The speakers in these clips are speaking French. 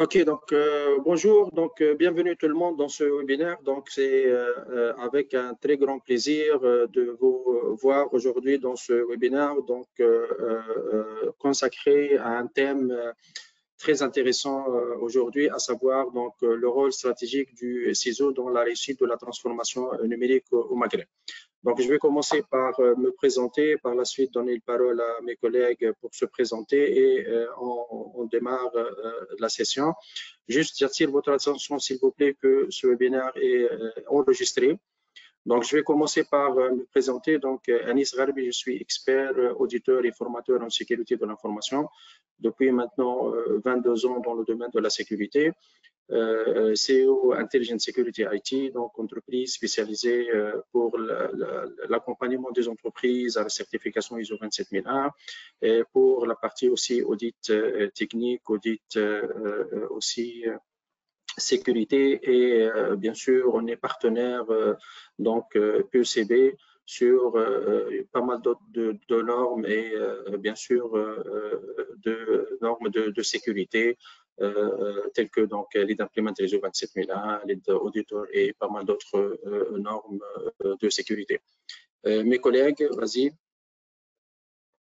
Ok, donc bonjour, donc bienvenue tout le monde dans ce webinaire. Donc c'est avec un très grand plaisir de vous voir aujourd'hui dans ce webinaire, donc consacré à un thème très intéressant aujourd'hui, à savoir donc le rôle stratégique du CISO dans la réussite de la transformation numérique au Maghreb. Donc, je vais commencer par me présenter, par la suite donner la parole à mes collègues pour se présenter et on démarre la session. Juste, j'attire votre attention, s'il vous plaît, que ce webinaire est enregistré. Donc, je vais commencer par me présenter. Donc, Anis Gharbi, je suis expert, auditeur et formateur en sécurité de l'information depuis maintenant 22 ans dans le domaine de la sécurité. CEO Intelligent Security IT, donc entreprise spécialisée pour l'accompagnement des entreprises à la certification ISO 27001 et pour la partie aussi audit technique, audit aussi sécurité et bien sûr on est partenaire donc PECB sur pas mal de normes et bien sûr de normes de sécurité telles que donc Lead Implement ISO 27001, Lead Auditor et pas mal d'autres normes de sécurité. Mes collègues, vas-y.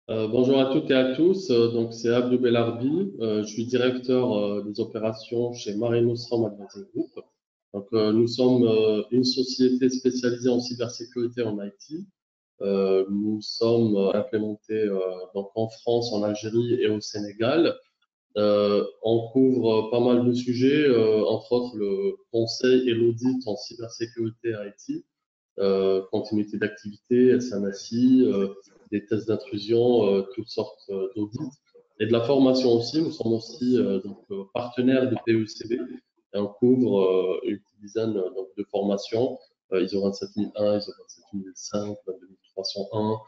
Bonjour à toutes et à tous, donc c'est Abdou Belarbi, je suis directeur des opérations chez Marine Nostrum Advising Group. Donc nous sommes une société spécialisée en cybersécurité en IT. Nous sommes implémentés donc en France, en Algérie et au Sénégal. On couvre pas mal de sujets, entre autres le conseil et l'audit en cybersécurité IT, continuité d'activité, SMSI, des tests d'intrusion, toutes sortes d'audits et de la formation aussi. Nous sommes aussi donc, partenaires de PECB et on couvre une dizaine donc, de formations, ISO 27001, ISO 27005, 22301,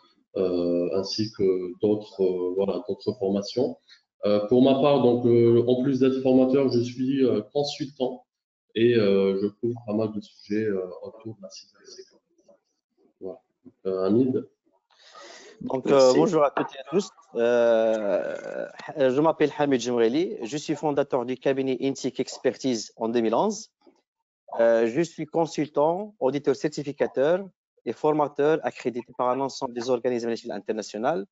ainsi que d'autres voilà, d'autres formations. Pour ma part, donc, en plus d'être formateur, je suis consultant et je couvre pas mal de sujets autour de la cybersécurité. Voilà. Hamid. Donc, bonjour à toutes et à tous. Je m'appelle Hamid Jemreli. Je suis fondateur du cabinet Intic Expertise en 2011. Je suis consultant, auditeur certificateur et formateur accrédité par un ensemble des organisations internationales.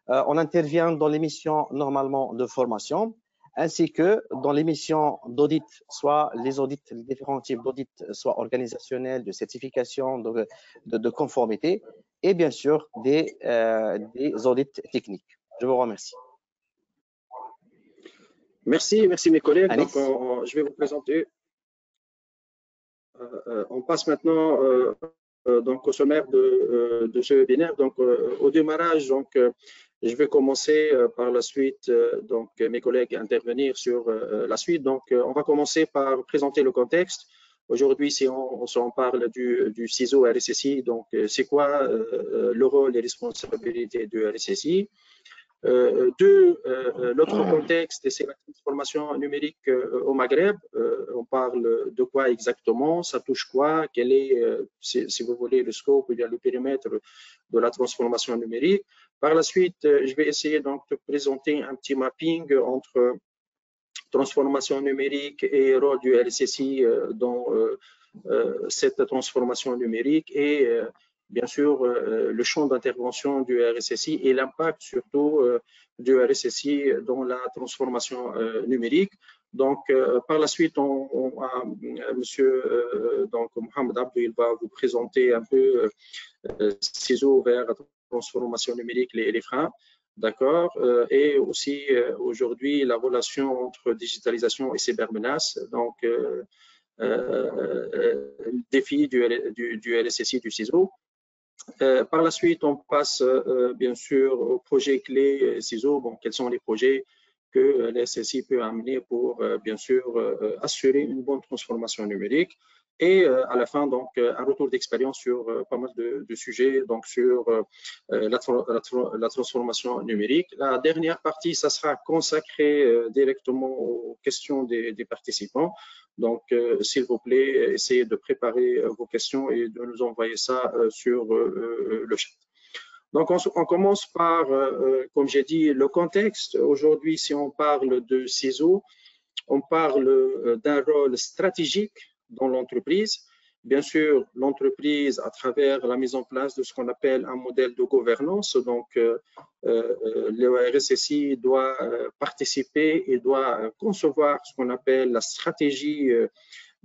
On intervient dans les missions normalement de formation, ainsi que dans les missions d'audit, soit les audits, les différents types d'audits, soit organisationnels, de certification, de conformité, et bien sûr des audits techniques. Je vous remercie. Merci mes collègues. Donc, je vais vous présenter. On passe maintenant donc au sommaire de ce webinaire. Donc, au démarrage, donc, je vais commencer par la suite, donc mes collègues intervenir sur la suite. Donc, on va commencer par présenter le contexte. Aujourd'hui, si on parle du CISO RSSI, donc c'est quoi le rôle et responsabilités du RSSI? L'autre contexte, c'est la transformation numérique au Maghreb. On parle de quoi exactement, ça touche quoi, quel est, si vous voulez, le scope ou bien le périmètre de la transformation numérique. Par la suite, je vais essayer donc de présenter un petit mapping entre transformation numérique et rôle du RSSI dans cette transformation numérique et bien sûr le champ d'intervention du RSSI et l'impact surtout du RSSI dans la transformation numérique. Donc par la suite, monsieur donc Mohamed Abdou, il va vous présenter un peu CISO vers la transformation numérique, les freins. D'accord. Et aussi aujourd'hui la relation entre digitalisation et cybermenaces. Donc défi du RSSI, du CISO. Par la suite, on passe bien sûr aux projets clés CISO. Bon, quels sont les projets que l'RSSI peut amener pour bien sûr assurer une bonne transformation numérique. Et à la fin, donc, un retour d'expérience sur pas mal de sujets, donc sur la transformation numérique. La dernière partie, ça sera consacré directement aux questions des participants. Donc, s'il vous plaît, essayez de préparer vos questions et de nous envoyer ça sur le chat. Donc, on commence par, comme j'ai dit, le contexte. Aujourd'hui, si on parle de CISO, on parle d'un rôle stratégique dans l'entreprise. Bien sûr, l'entreprise, à travers la mise en place de ce qu'on appelle un modèle de gouvernance, donc le RSSI doit participer et doit concevoir ce qu'on appelle la stratégie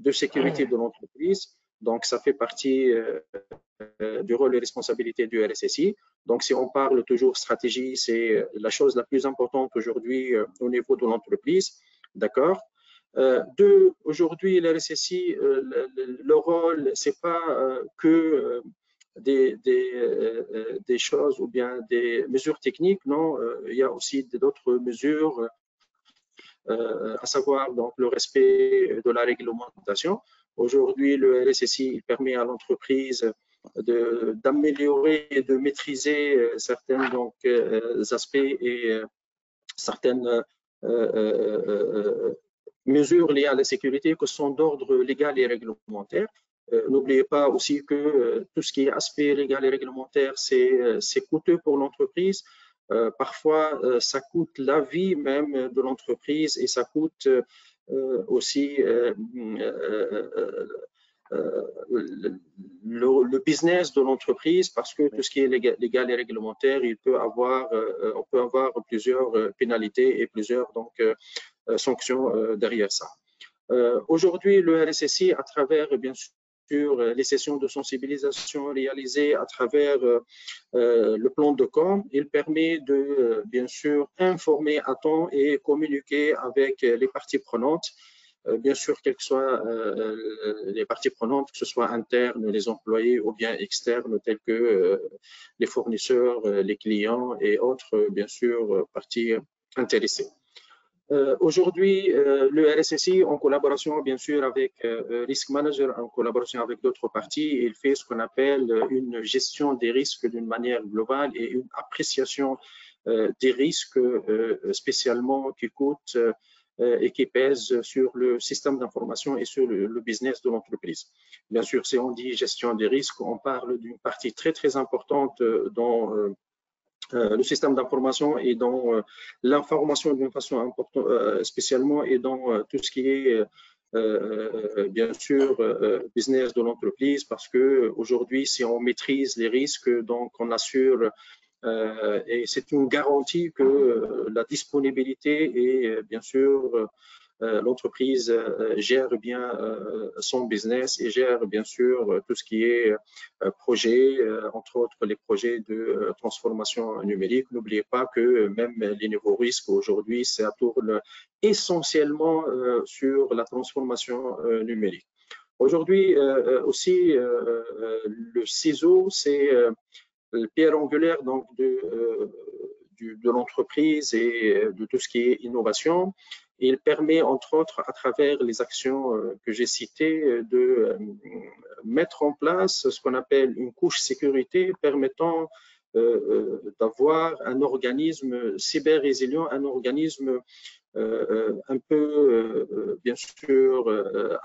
de sécurité de l'entreprise. Donc, ça fait partie du rôle et responsabilité du RSSI. Donc, si on parle toujours stratégie, c'est la chose la plus importante aujourd'hui au niveau de l'entreprise. D'accord. Aujourd'hui, le RSSI, le rôle, c'est pas que des choses ou bien des mesures techniques, non, il y a aussi d'autres mesures, à savoir donc le respect de la réglementation. Aujourd'hui, le RSSI permet à l'entreprise d'améliorer et de maîtriser certains aspects et certaines mesures liées à la sécurité que sont d'ordre légal et réglementaire. N'oubliez pas aussi que tout ce qui est aspect légal et réglementaire, c'est coûteux pour l'entreprise. Parfois, ça coûte la vie même de l'entreprise et ça coûte aussi le business de l'entreprise, parce que tout ce qui est légal et réglementaire, on peut avoir plusieurs pénalités et plusieurs sanctions derrière ça. Aujourd'hui, le RSSI, à travers bien sûr les sessions de sensibilisation réalisées à travers le plan de com, il permet de bien sûr informer à temps et communiquer avec les parties prenantes. Bien sûr, quelles que soient les parties prenantes, que ce soit internes, les employés ou bien externes, tels que les fournisseurs, les clients et autres, bien sûr, parties intéressées. Aujourd'hui, le RSSI, en collaboration bien sûr avec Risk Manager, en collaboration avec d'autres parties, il fait ce qu'on appelle une gestion des risques d'une manière globale et une appréciation des risques spécialement qui coûtent et qui pèsent sur le système d'information et sur le business de l'entreprise. Bien sûr, si on dit gestion des risques, on parle d'une partie très très importante dans le système d'information et dans l'information d'une façon importante, spécialement, et dans tout ce qui est bien sûr business de l'entreprise, parce que aujourd'hui, si on maîtrise les risques, donc on assure et c'est une garantie que la disponibilité et bien sûr l'entreprise gère bien son business et gère bien sûr tout ce qui est projet, entre autres les projets de transformation numérique. N'oubliez pas que même les nouveaux risques aujourd'hui, ça tourne essentiellement sur la transformation numérique. Aujourd'hui aussi, le CISO, c'est le pierre angulaire donc de l'entreprise et de tout ce qui est innovation. Il permet, entre autres, à travers les actions que j'ai citées, de mettre en place ce qu'on appelle une couche sécurité permettant d'avoir un organisme cyber-résilient, un organisme un peu, bien sûr,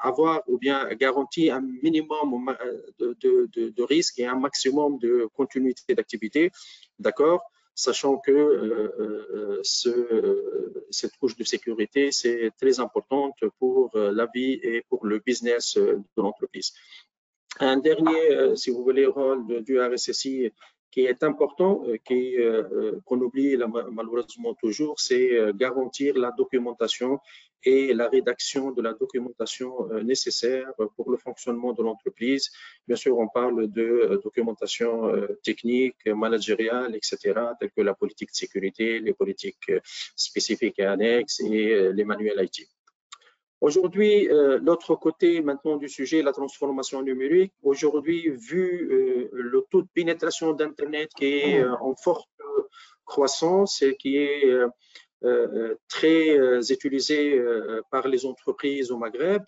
avoir ou bien garantir un minimum de risque et un maximum de continuité d'activité, d'accord, sachant que cette couche de sécurité, c'est très importante pour la vie et pour le business de l'entreprise. Un dernier, si vous voulez, rôle du RSSI qui est important, qu'on oublie malheureusement toujours, c'est garantir la documentation et la rédaction de la documentation nécessaire pour le fonctionnement de l'entreprise. Bien sûr, on parle de documentation technique, managériale, etc., telles que la politique de sécurité, les politiques spécifiques et annexes et les manuels IT. Aujourd'hui, l'autre côté maintenant du sujet, la transformation numérique. Aujourd'hui, vu le taux de pénétration d'Internet qui est en forte croissance et qui est très utilisé par les entreprises au Maghreb,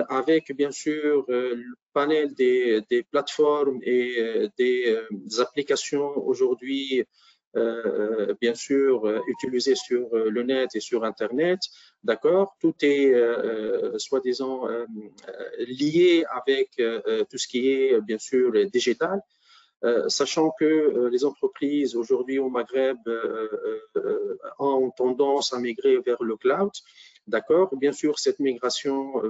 avec bien sûr le panel des plateformes et des applications aujourd'hui bien sûr utilisées sur le net et sur Internet, d'accord. Tout est soi-disant lié avec tout ce qui est bien sûr digital. Sachant que les entreprises aujourd'hui au Maghreb ont tendance à migrer vers le cloud. D'accord. Bien sûr, cette migration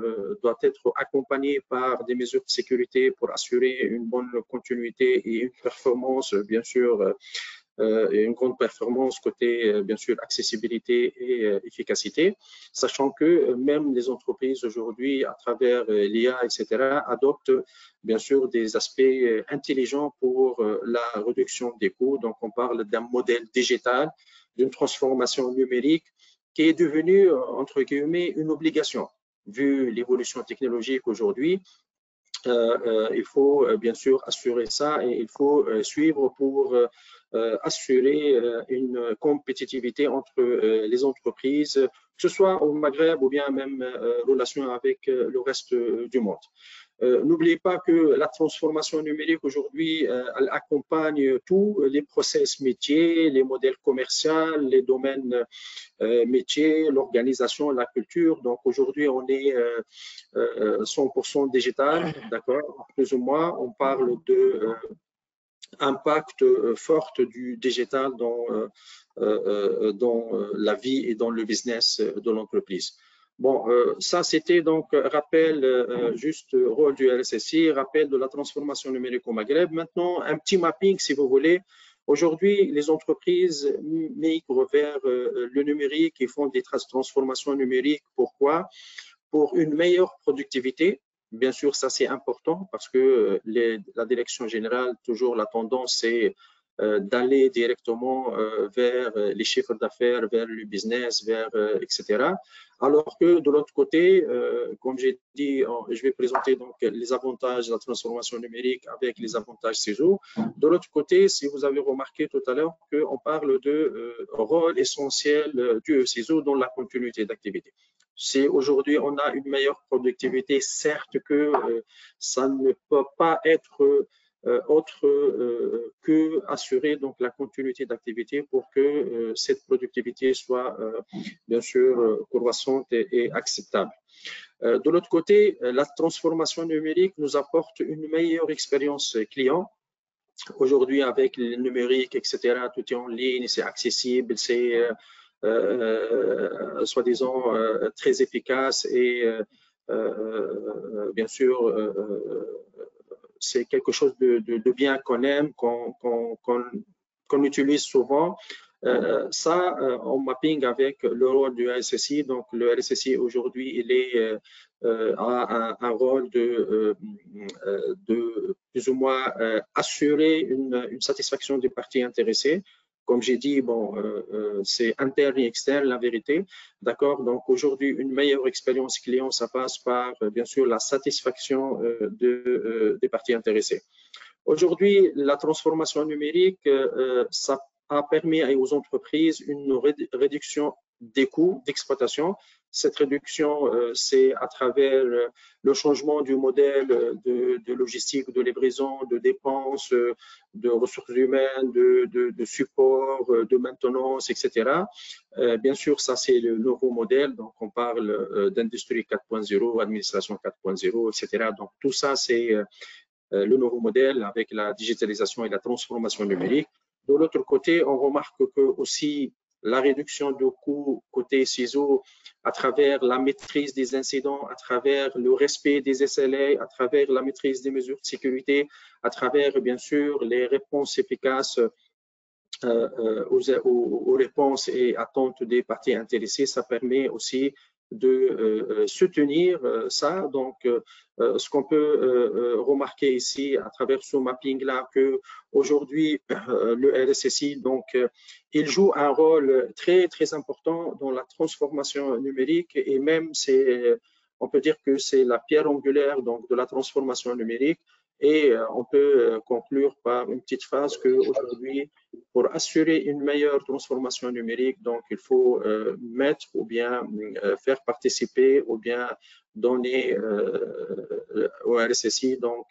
doit être accompagnée par des mesures de sécurité pour assurer une bonne continuité et une performance, bien sûr, une grande performance côté, bien sûr, accessibilité et efficacité, sachant que même les entreprises aujourd'hui, à travers l'IA, etc., adoptent, bien sûr, des aspects intelligents pour la réduction des coûts. Donc, on parle d'un modèle digital, d'une transformation numérique qui est devenue, entre guillemets, une obligation. Vu l'évolution technologique aujourd'hui, il faut bien sûr assurer ça et il faut suivre pour assurer une compétitivité entre les entreprises, que ce soit au Maghreb ou bien même relation avec le reste du monde. N'oubliez pas que la transformation numérique aujourd'hui, elle accompagne tous les process métiers, les modèles commerciaux, les domaines métiers, l'organisation, la culture. Donc aujourd'hui, on est 100% digital, d'accord, plus ou moins. On parle de impact fort du digital dans la vie et dans le business de l'entreprise. Bon, ça c'était donc rappel, juste rôle du RSSI, rappel de la transformation numérique au Maghreb. Maintenant, un petit mapping si vous voulez. Aujourd'hui, les entreprises migrent vers le numérique et font des transformations numériques. Pourquoi? Pour une meilleure productivité. Bien sûr, ça c'est important parce que la direction générale, toujours la tendance, c'est d'aller directement vers les chiffres d'affaires, vers le business, vers etc. Alors que de l'autre côté, comme j'ai dit, je vais présenter donc les avantages de la transformation numérique avec les avantages CESO. De l'autre côté, si vous avez remarqué tout à l'heure qu'on parle de rôle essentiel du CESO dans la continuité d'activité. Si aujourd'hui on a une meilleure productivité, certes que ça ne peut pas être autre que assurer donc la continuité d'activité pour que cette productivité soit bien sûr croissante et acceptable. De l'autre côté, la transformation numérique nous apporte une meilleure expérience client. Aujourd'hui, avec le numérique, etc., tout est en ligne, c'est accessible, c'est soi-disant très efficace et bien sûr c'est quelque chose de bien qu'on aime, qu'on utilise souvent. Ça, en mapping avec le rôle du RSSI, donc le RSSI aujourd'hui, il a un rôle de plus ou moins assurer une satisfaction des parties intéressées. Comme j'ai dit, bon, c'est interne et externe, la vérité. D'accord. Donc, aujourd'hui, une meilleure expérience client, ça passe par, bien sûr, la satisfaction des parties intéressées. Aujourd'hui, la transformation numérique, ça a permis aux entreprises une réduction des coûts d'exploitation. Cette réduction, c'est à travers le changement du modèle de logistique, de livraison, de dépenses, de ressources humaines, de support, de maintenance, etc. Bien sûr, ça, c'est le nouveau modèle. Donc, on parle d'industrie 4.0, administration 4.0, etc. Donc, tout ça, c'est le nouveau modèle avec la digitalisation et la transformation numérique. De l'autre côté, on remarque que aussi la réduction de coûts côté CISO à travers la maîtrise des incidents, à travers le respect des SLA, à travers la maîtrise des mesures de sécurité, à travers bien sûr les réponses efficaces aux réponses et attentes des parties intéressées. Ça permet aussi de soutenir ça. Donc, ce qu'on peut remarquer ici à travers ce mapping-là, que aujourd'hui le RSSI, donc, il joue un rôle très, très important dans la transformation numérique et même on peut dire que c'est la pierre angulaire donc, de la transformation numérique. Et on peut conclure par une petite phrase qu'aujourd'hui, pour assurer une meilleure transformation numérique, donc il faut mettre ou bien faire participer ou bien donner au RSSI donc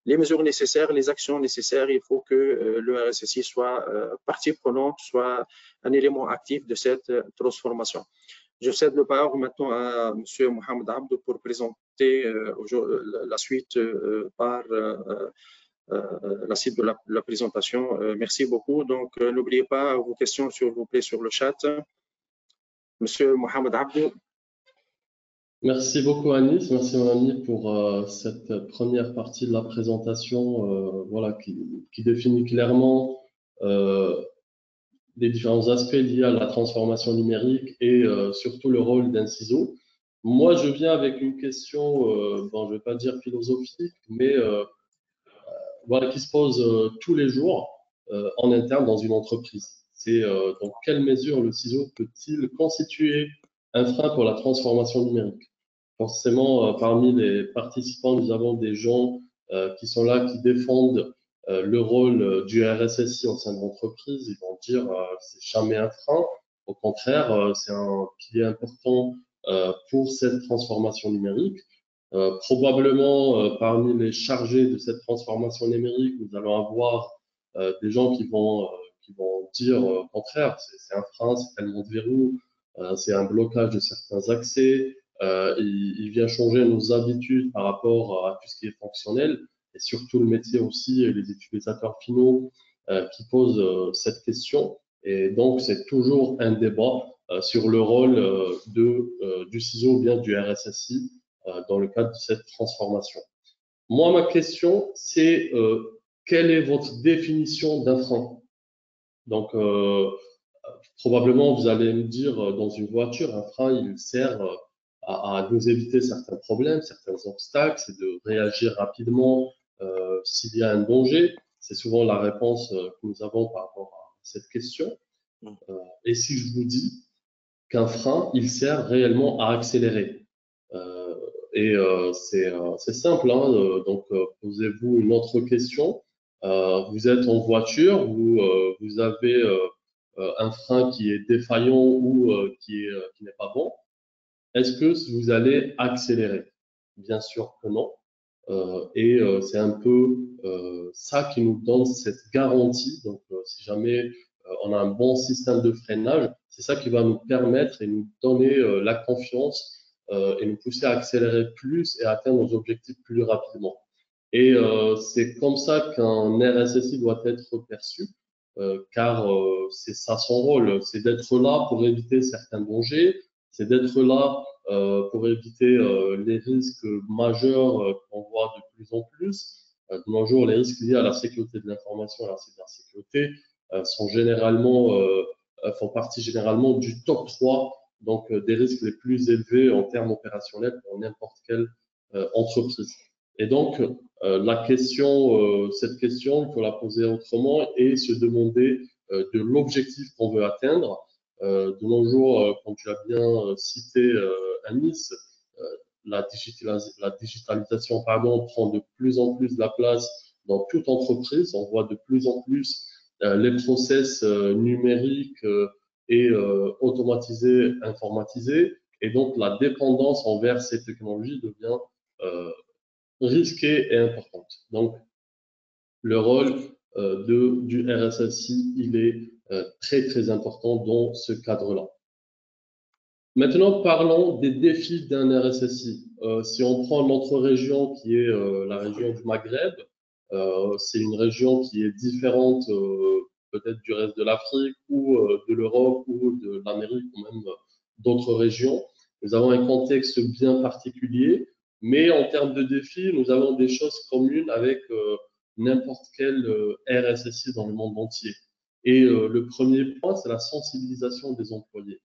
les mesures nécessaires, les actions nécessaires. Il faut que le RSSI soit partie prenante, soit un élément actif de cette transformation. Je cède le parole maintenant à M. Mohamed Abdou pour présenter la suite par la suite de la présentation. Merci beaucoup. Donc, n'oubliez pas vos questions, s'il vous plaît, sur le chat. Monsieur Mohamed Abdou. Merci beaucoup Anis, merci mon ami pour cette première partie de la présentation voilà, qui définit clairement les différents aspects liés à la transformation numérique et surtout le rôle d'un ciseau. Moi, je viens avec une question, bon, je ne vais pas dire philosophique, mais voilà, qui se pose tous les jours en interne dans une entreprise. C'est dans quelle mesure le ciseau peut-il constituer un frein pour la transformation numérique? Forcément, parmi les participants, nous avons des gens qui sont là, qui défendent le rôle du RSSI au sein de l'entreprise. Ils vont dire c'est jamais un frein. Au contraire, c'est un pilier important pour cette transformation numérique. Probablement, parmi les chargés de cette transformation numérique, nous allons avoir des gens qui vont dire au contraire, c'est un frein, c'est tellement de verrous, c'est un blocage de certains accès, il vient changer nos habitudes par rapport à tout ce qui est fonctionnel et surtout le métier aussi et les utilisateurs finaux qui posent cette question. Et donc, c'est toujours un débat sur le rôle du ciseau ou bien du RSSI dans le cadre de cette transformation. Moi, ma question, c'est quelle est votre définition d'un frein? Donc, probablement, vous allez me dire, dans une voiture, un frein, il sert à nous éviter certains problèmes, certains obstacles, c'est de réagir rapidement s'il y a un danger. C'est souvent la réponse que nous avons par rapport à cette question. Et si je vous dis qu'un frein, il sert réellement à accélérer? C'est simple, hein, donc posez-vous une autre question. Vous êtes en voiture, vous avez un frein qui est défaillant ou qui n'est pas bon. Est-ce que vous allez accélérer? Bien sûr que non. C'est un peu ça qui nous donne cette garantie. Donc, si jamais on a un bon système de freinage, c'est ça qui va nous permettre et nous donner la confiance et nous pousser à accélérer plus et à atteindre nos objectifs plus rapidement. Et c'est comme ça qu'un RSSI doit être perçu, car c'est ça son rôle, c'est d'être là pour éviter certains dangers, c'est d'être là pour éviter les risques majeurs qu'on voit de plus en plus. De nos jours, les risques liés à la sécurité de l'information et à la cybersécurité font partie généralement du top 3, donc des risques les plus élevés en termes opérationnels pour n'importe quelle entreprise. Et donc, cette question, il faut la poser autrement et se demander de l'objectif qu'on veut atteindre. De nos jours, comme tu as bien cité Anis, la digitalisation prend de plus en plus de la place dans toute entreprise. On voit de plus en plus les process numériques et automatisés, informatisés. Et donc, la dépendance envers ces technologies devient risquée et importante. Donc, le rôle du RSSI, il est très, très important dans ce cadre-là. Maintenant, parlons des défis d'un RSSI. Si on prend notre région qui est la région du Maghreb, c'est une région qui est différente peut-être du reste de l'Afrique ou de l'Europe ou de l'Amérique ou même d'autres régions. Nous avons un contexte bien particulier, mais en termes de défis, nous avons des choses communes avec n'importe quel RSSI dans le monde entier. Et le premier point, c'est la sensibilisation des employés.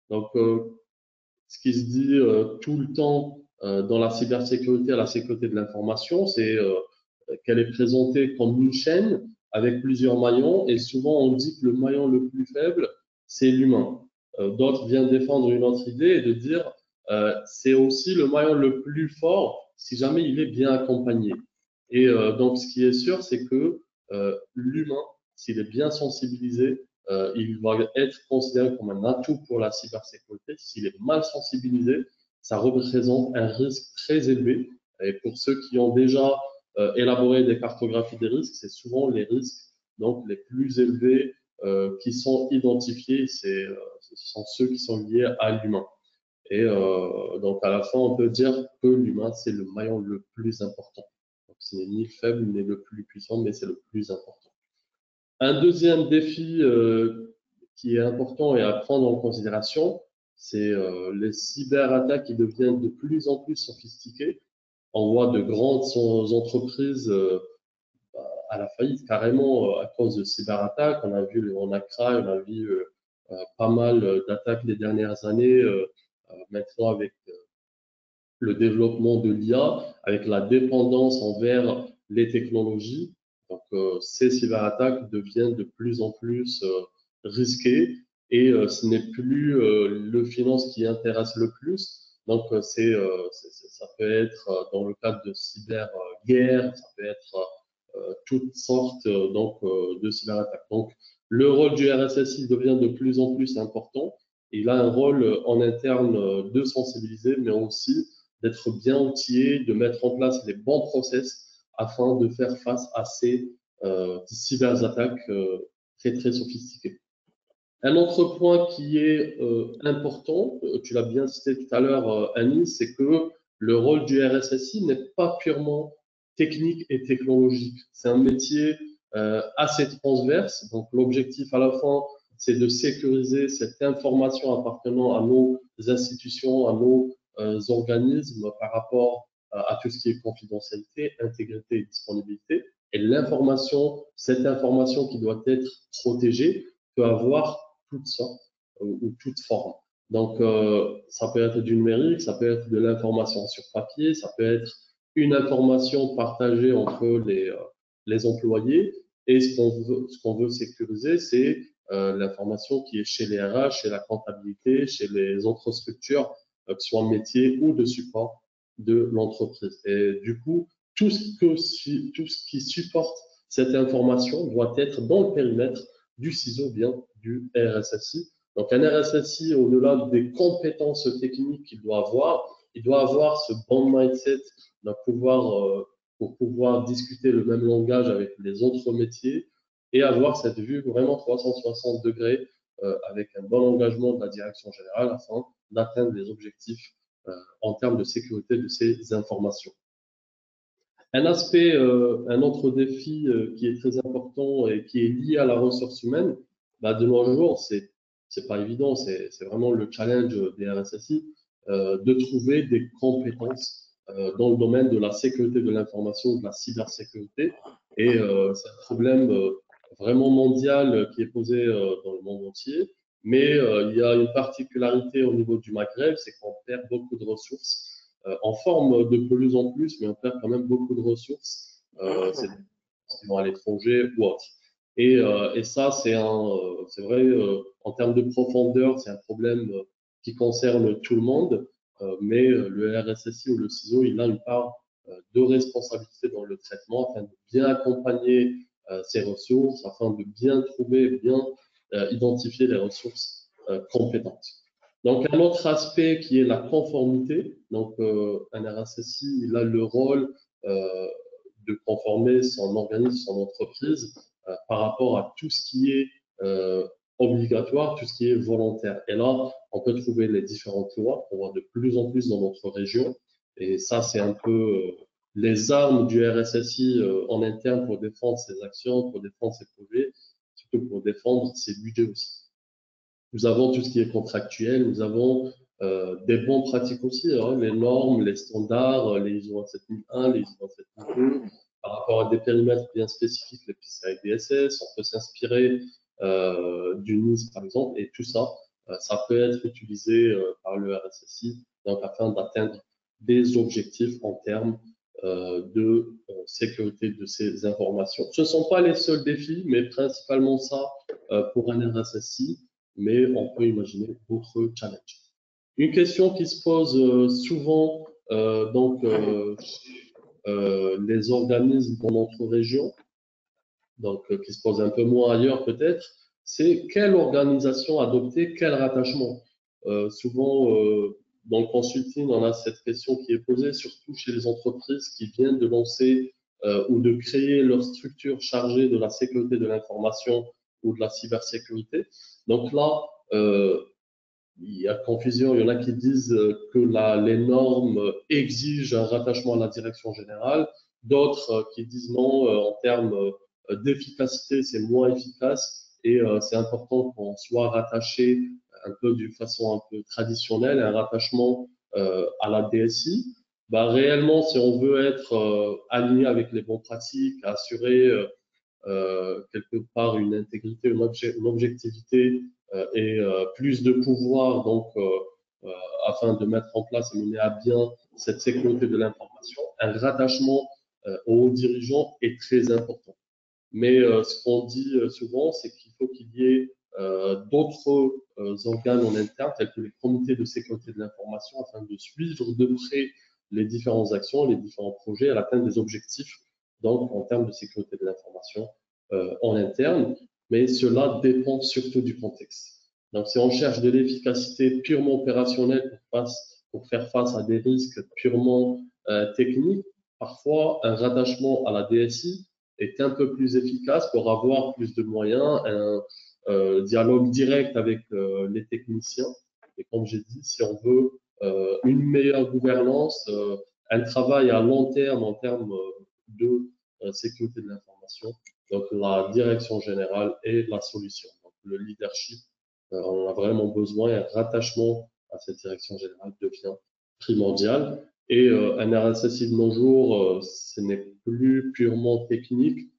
Donc, ce qui se dit tout le temps dans la cybersécurité, à la sécurité de l'information, c'est qu'elle est présentée comme une chaîne avec plusieurs maillons et souvent on dit que le maillon le plus faible, c'est l'humain. D'autres viennent défendre une autre idée et de dire c'est aussi le maillon le plus fort si jamais il est bien accompagné. Et donc ce qui est sûr, c'est que l'humain, s'il est bien sensibilisé, il va être considéré comme un atout pour la cybersécurité. S'il est mal sensibilisé, ça représente un risque très élevé. Et pour ceux qui ont déjà élaboré des cartographies des risques, c'est souvent les risques donc les plus élevés qui sont identifiés. Ce sont ceux qui sont liés à l'humain. Et donc à la fin, on peut dire que l'humain, c'est le maillon le plus important. Donc ce n'est ni le faible, ni le plus puissant, mais c'est le plus important. Un deuxième défi qui est important et à prendre en considération, c'est les cyberattaques qui deviennent de plus en plus sophistiquées. On voit de grandes entreprises à la faillite carrément à cause de cyberattaques. On a vu le WannaCry, on a vu pas mal d'attaques les dernières années. Maintenant, avec le développement de l'IA, avec la dépendance envers les technologies, donc ces cyberattaques deviennent de plus en plus risquées et ce n'est plus le finance qui intéresse le plus. Donc ça peut être dans le cadre de cyberguerre, ça peut être toutes sortes de cyberattaques. Donc le rôle du RSSI devient de plus en plus important. Il a un rôle en interne de sensibiliser, mais aussi d'être bien outillé, de mettre en place les bons process afin de faire face à ces cyberattaques très sophistiquées. Un autre point qui est important, tu l'as bien cité tout à l'heure, Annie, c'est que le rôle du RSSI n'est pas purement technique et technologique. C'est un métier assez transverse. Donc, l'objectif à la fin, c'est de sécuriser cette information appartenant à nos institutions, à nos organismes par rapport à tout ce qui est confidentialité, intégrité et disponibilité. Et l'information, cette information qui doit être protégée, peut avoir toutes sortes ou toutes formes. Donc, ça peut être du numérique, ça peut être de l'information sur papier, ça peut être une information partagée entre les employés. Et ce qu'on veut sécuriser, c'est l'information qui est chez les RH, chez la comptabilité, chez les autres structures, que ce soit métier ou de support de l'entreprise. Et du coup, tout ce qui supporte cette information doit être dans le périmètre du CISO, bien du RSSI. Donc, un RSSI, au-delà des compétences techniques qu'il doit avoir, il doit avoir ce bon mindset pour pouvoir discuter le même langage avec les autres métiers et avoir cette vue vraiment 360 degrés avec un bon engagement de la direction générale afin d'atteindre les objectifs en termes de sécurité de ces informations. Un aspect, un autre défi qui est très important et qui est lié à la ressource humaine, de nos jours, c'est pas évident, c'est vraiment le challenge des RSSI de trouver des compétences dans le domaine de la sécurité de l'information, de la cybersécurité. Et c'est un problème vraiment mondial qui est posé dans le monde entier. Mais il y a une particularité au niveau du Maghreb, c'est qu'on perd beaucoup de ressources. On forme de plus en plus, mais on perd quand même beaucoup de ressources, qui vont à l'étranger ou autre. Et ça, c'est vrai, en termes de profondeur, c'est un problème qui concerne tout le monde, mais le RSSI ou le CISO, il a une part de responsabilité dans le traitement afin de bien accompagner ces ressources, afin de bien trouver, bien identifier les ressources compétentes. Donc, un autre aspect qui est la conformité. Donc, un RSSI, il a le rôle de conformer son organisme, son entreprise par rapport à tout ce qui est obligatoire, tout ce qui est volontaire. Et là, on peut trouver les différentes lois qu'on voit de plus en plus dans notre région. Et ça, c'est un peu les armes du RSSI en interne pour défendre ses actions, pour défendre ses projets, surtout pour défendre ses budgets aussi. Nous avons tout ce qui est contractuel, nous avons des bonnes pratiques aussi, hein, les normes, les standards, les ISO 27001, les ISO 27002, par rapport à des périmètres bien spécifiques, les PCI DSS, on peut s'inspirer du NIST par exemple, et tout ça, ça peut être utilisé par le RSSI donc, afin d'atteindre des objectifs en termes de sécurité de ces informations. Ce ne sont pas les seuls défis, mais principalement ça pour un RSSI, mais on peut imaginer d'autres challenges. Une question qui se pose souvent les organismes dans notre région, donc qui se pose un peu moins ailleurs peut-être, c'est quelle organisation adopter, quel rattachement. Souvent, dans le consulting, on a cette question qui est posée, surtout chez les entreprises qui viennent de lancer ou de créer leur structure chargée de la sécurité de l'information ou de la cybersécurité. Donc là, il y a confusion. Il y en a qui disent que les normes exigent un rattachement à la direction générale. D'autres qui disent non, en termes d'efficacité, c'est moins efficace et c'est important qu'on soit rattaché un peu d'une façon un peu traditionnelle, un rattachement à la DSI. Bah, réellement, si on veut être aligné avec les bonnes pratiques, assurer quelque part une intégrité, une objectivité et plus de pouvoir, donc afin de mettre en place et mener à bien cette sécurité de l'information, un rattachement aux dirigeants est très important. Mais ce qu'on dit souvent, c'est qu'il faut qu'il y ait d'autres organes en interne, tels que les comités de sécurité de l'information, afin de suivre de près les différentes actions, les différents projets à l'atteinte des objectifs, donc en termes de sécurité de l'information en interne. Mais cela dépend surtout du contexte. Donc, si on cherche de l'efficacité purement opérationnelle pour faire face à des risques purement techniques, parfois un rattachement à la DSI est un peu plus efficace pour avoir plus de moyens, un dialogue direct avec les techniciens. Et comme j'ai dit, si on veut une meilleure gouvernance, un travail à long terme en termes de sécurité de l'information, donc la direction générale est la solution. Donc le leadership, on en a vraiment besoin, un rattachement à cette direction générale devient primordial. Et un RSSI de nos jours, ce n'est plus purement technique.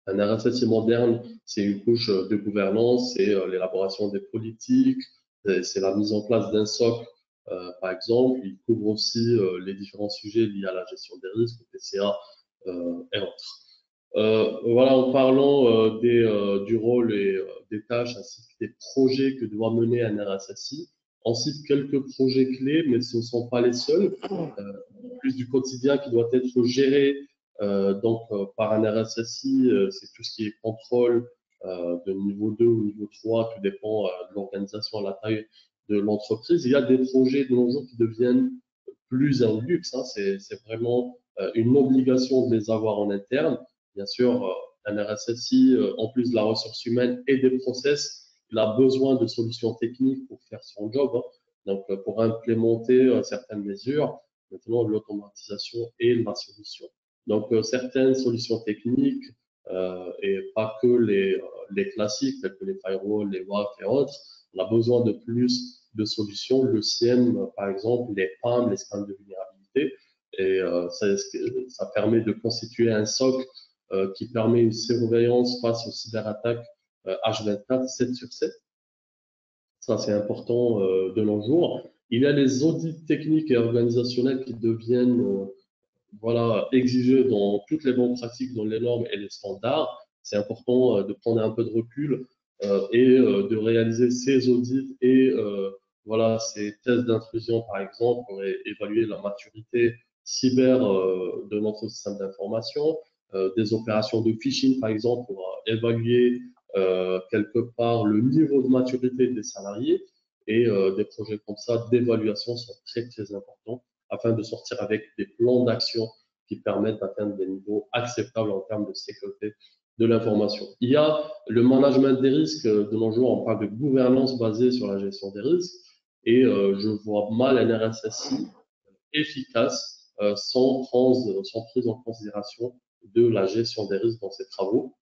Un RSSI moderne, c'est une couche de gouvernance, c'est l'élaboration des politiques, c'est la mise en place d'un socle, par exemple. Il couvre aussi les différents sujets liés à la gestion des risques, PCA et autres. Voilà, en parlant du rôle et des tâches ainsi que des projets que doit mener un RSSI, on cite quelques projets clés, mais ce ne sont pas les seuls. Plus du quotidien qui doit être géré par un RSSI, c'est tout ce qui est contrôle de niveau 2 ou niveau 3, tout dépend de l'organisation, à la taille de l'entreprise. Il y a des projets de nos jours qui deviennent plus un luxe, hein, c'est vraiment une obligation de les avoir en interne. Bien sûr, un RSSI, en plus de la ressource humaine et des process, il a besoin de solutions techniques pour faire son job, hein. Donc, pour implémenter certaines mesures, maintenant l'automatisation est la solution. Donc, certaines solutions techniques et pas que les classiques, tels que les firewalls, les WAF et autres, on a besoin de plus de solutions. Le SIEM, par exemple, les PAM, les scans de vulnérabilité, et ça permet de constituer un socle qui permet une surveillance face aux cyberattaques H24, 7 sur 7. Ça, c'est important de nos jours. Il y a les audits techniques et organisationnels qui deviennent voilà, exigés dans toutes les bonnes pratiques, dans les normes et les standards. C'est important de prendre un peu de recul et de réaliser ces audits et voilà, ces tests d'intrusion, par exemple, pour évaluer la maturité cyber de notre système d'information, des opérations de phishing, par exemple, pour évaluer quelque part le niveau de maturité des salariés, et des projets comme ça d'évaluation sont très, très importants afin de sortir avec des plans d'action qui permettent d'atteindre des niveaux acceptables en termes de sécurité de l'information. Il y a le management des risques. De nos jours, on parle de gouvernance basée sur la gestion des risques, et je vois mal un RSSI efficace sans prise en considération de la gestion des risques dans ses travaux.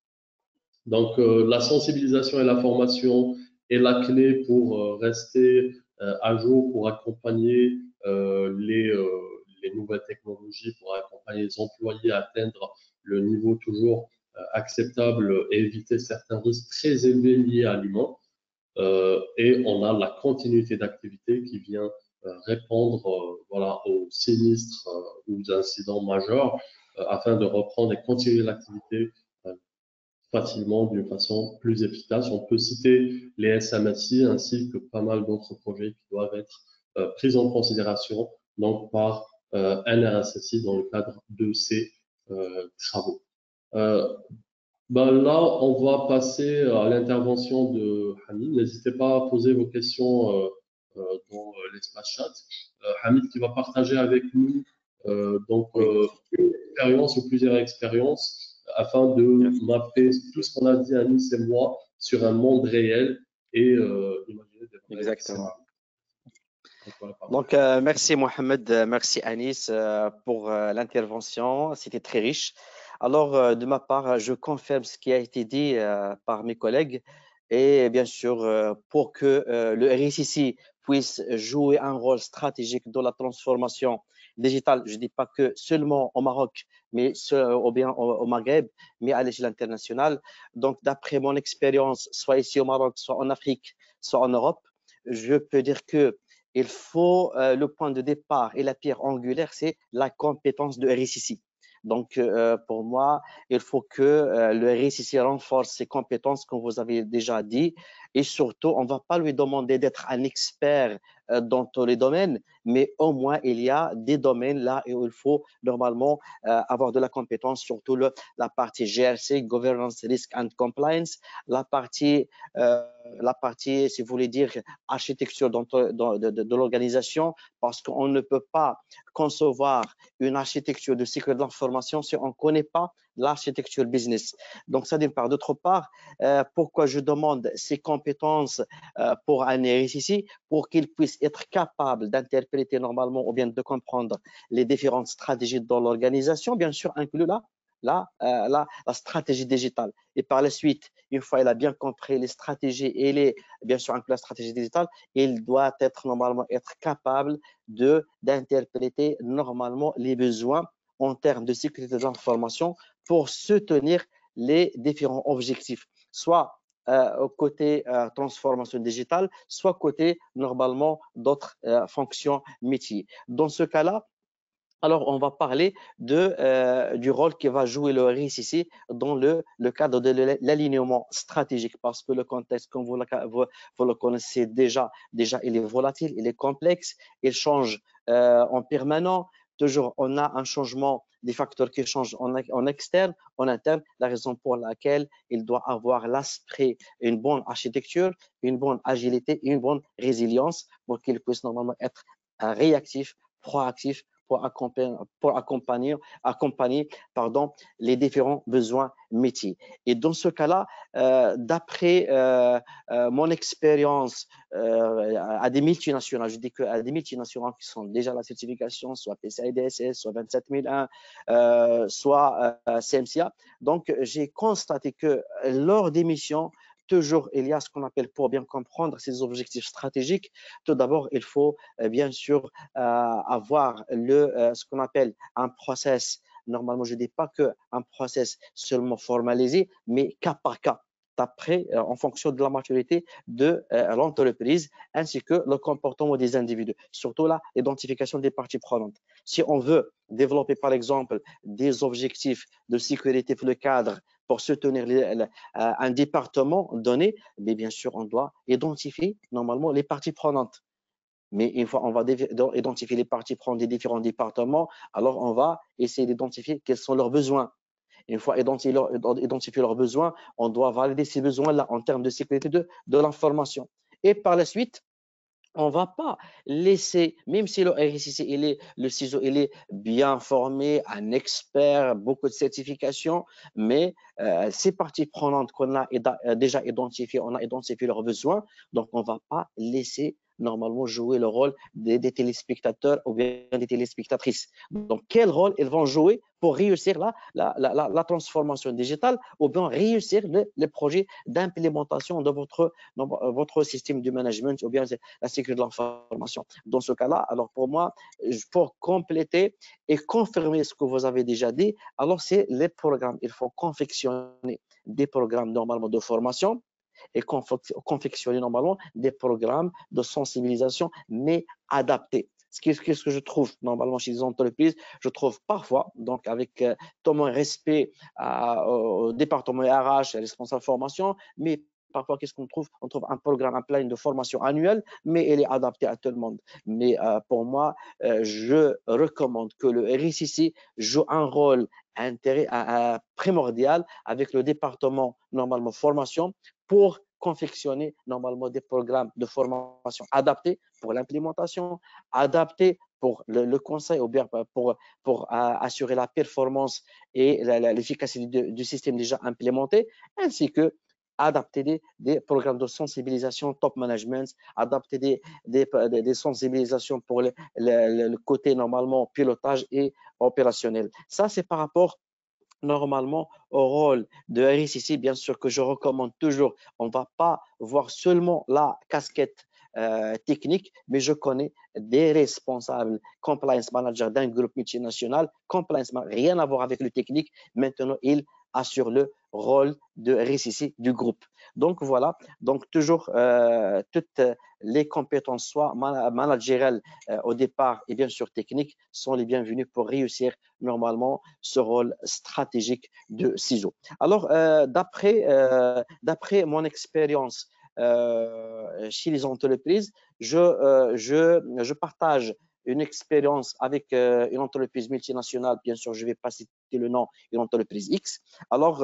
Donc, la sensibilisation et la formation est la clé pour rester à jour, pour accompagner les nouvelles technologies, pour accompagner les employés à atteindre le niveau toujours acceptable et éviter certains risques très élevés liés à l'humain. Et on a la continuité d'activité qui vient répondre voilà, aux sinistres ou aux incidents majeurs afin de reprendre et continuer l'activité facilement, d'une façon plus efficace. On peut citer les SMSI ainsi que pas mal d'autres projets qui doivent être pris en considération donc par un RSSI dans le cadre de ces travaux. Là, on va passer à l'intervention de Hamid. N'hésitez pas à poser vos questions dans l'espace chat. Hamid qui va partager avec nous une expérience ou plusieurs expériences afin de mapper tout ce qu'on a dit Anis et moi sur un monde réel et imaginer des vrais Exactement. scénarios. Donc, merci Mohamed, merci Anis pour l'intervention. C'était très riche. Alors, de ma part, je confirme ce qui a été dit par mes collègues. Et bien sûr, pour que le RSIC puisse jouer un rôle stratégique dans la transformation digitale, je ne dis pas que seulement au Maroc, mais ou bien au Maghreb, mais à l'échelle internationale. Donc, d'après mon expérience, soit ici au Maroc, soit en Afrique, soit en Europe, je peux dire que il faut le point de départ et la pierre angulaire, c'est la compétence de RSIC. Donc, pour moi, il faut que le RSIC renforce ses compétences, comme vous avez déjà dit, et surtout, on ne va pas lui demander d'être un expert dans tous les domaines, mais au moins, il y a des domaines là où il faut normalement avoir de la compétence, surtout la partie GRC, Governance, Risk and Compliance, la partie, si vous voulez dire, architecture de l'organisation, parce qu'on ne peut pas concevoir une architecture de sécurité de l'information si on ne connaît pas l'architecture business. Donc, ça d'une part. D'autre part, pourquoi je demande ces compétences pour un RSIC? Pour qu'il puisse être capable d'interpréter normalement ou bien de comprendre les différentes stratégies dans l'organisation, bien sûr, inclus la stratégie digitale. Et par la suite, une fois il a bien compris les stratégies et bien sûr inclus la stratégie digitale, il doit normalement être capable d'interpréter normalement les besoins en termes de sécurité de l'information pour soutenir les différents objectifs, soit côté transformation digitale, soit côté normalement d'autres fonctions métiers. Dans ce cas-là, alors, on va parler du rôle que va jouer le RSIC dans le cadre de l'alignement stratégique, parce que le contexte, comme vous le connaissez déjà, il est volatile, il est complexe, il change en permanent. Toujours, on a un changement des facteurs qui changent en externe, en interne, la raison pour laquelle il doit avoir l'aspect, une bonne architecture, une bonne agilité, une bonne résilience pour qu'il puisse normalement être réactif, proactif, pour accompagner les différents besoins métiers. Et dans ce cas-là, d'après mon expérience à des multinationales, je dis qu'à des multinationales qui sont déjà à la certification, soit PCI DSS, soit 27001, soit CMCA, donc j'ai constaté que lors des missions, toujours, il y a ce qu'on appelle, pour bien comprendre ces objectifs stratégiques, tout d'abord, il faut bien sûr avoir ce qu'on appelle un process. Normalement, je ne dis pas qu'un process seulement formalisé, mais cas par cas, d'après, en fonction de la maturité de l'entreprise, ainsi que le comportement des individus. Surtout l'identification des parties prenantes. Si on veut développer, par exemple, des objectifs de sécurité pour le cadre, pour soutenir un département donné, mais bien sûr, on doit identifier normalement les parties prenantes. Mais une fois on va identifier les parties prenantes des différents départements, alors on va essayer d'identifier quels sont leurs besoins. Une fois identifier leurs besoins, on doit valider ces besoins-là en termes de sécurité de l'information. Et par la suite, on ne va pas laisser, même si le RSIC, le CISO, il est bien formé, un expert, beaucoup de certifications, mais ces parties prenantes qu'on a déjà identifiées, on a identifié leurs besoins, donc on ne va pas laisser normalement jouer le rôle des téléspectateurs ou bien des téléspectatrices. Donc, quel rôle ils vont jouer pour réussir la transformation digitale ou bien réussir le projet d'implémentation de votre système de management ou bien la sécurité de l'information. Dans ce cas-là, alors pour moi, pour compléter et confirmer ce que vous avez déjà dit, alors c'est les programmes. Il faut confectionner des programmes normalement de formation et confectionner normalement des programmes de sensibilisation, mais adaptés. Ce que je trouve normalement chez les entreprises, je trouve parfois, donc avec tout mon respect au département RH, responsable formation, mais parfois, qu'est-ce qu'on trouve? On trouve un programme, un plan de formation annuel, mais il est adapté à tout le monde. Mais pour moi, je recommande que le RSIC joue un rôle primordial avec le département normalement formation pour confectionner normalement des programmes de formation adaptés pour l'implémentation, adaptés pour le conseil ou bien pour assurer la performance et l'efficacité du système déjà implémenté, ainsi que adapter des programmes de sensibilisation top management, adapter des sensibilisations pour le côté normalement pilotage et opérationnel. Ça, c'est par rapport normalement au rôle de RSSI, bien sûr que je recommande toujours, on ne va pas voir seulement la casquette technique, mais je connais des responsables compliance manager d'un groupe multinational, compliance rien à voir avec le technique, maintenant il assure le rôle de RSSI du groupe. Donc voilà, donc toujours toutes les compétences, soit managériales au départ et bien sûr techniques, sont les bienvenues pour réussir normalement ce rôle stratégique de CISO. Alors, d'après mon expérience chez les entreprises, je partage une expérience avec une entreprise multinationale, bien sûr, je ne vais pas citer le nom, une entreprise X. Alors,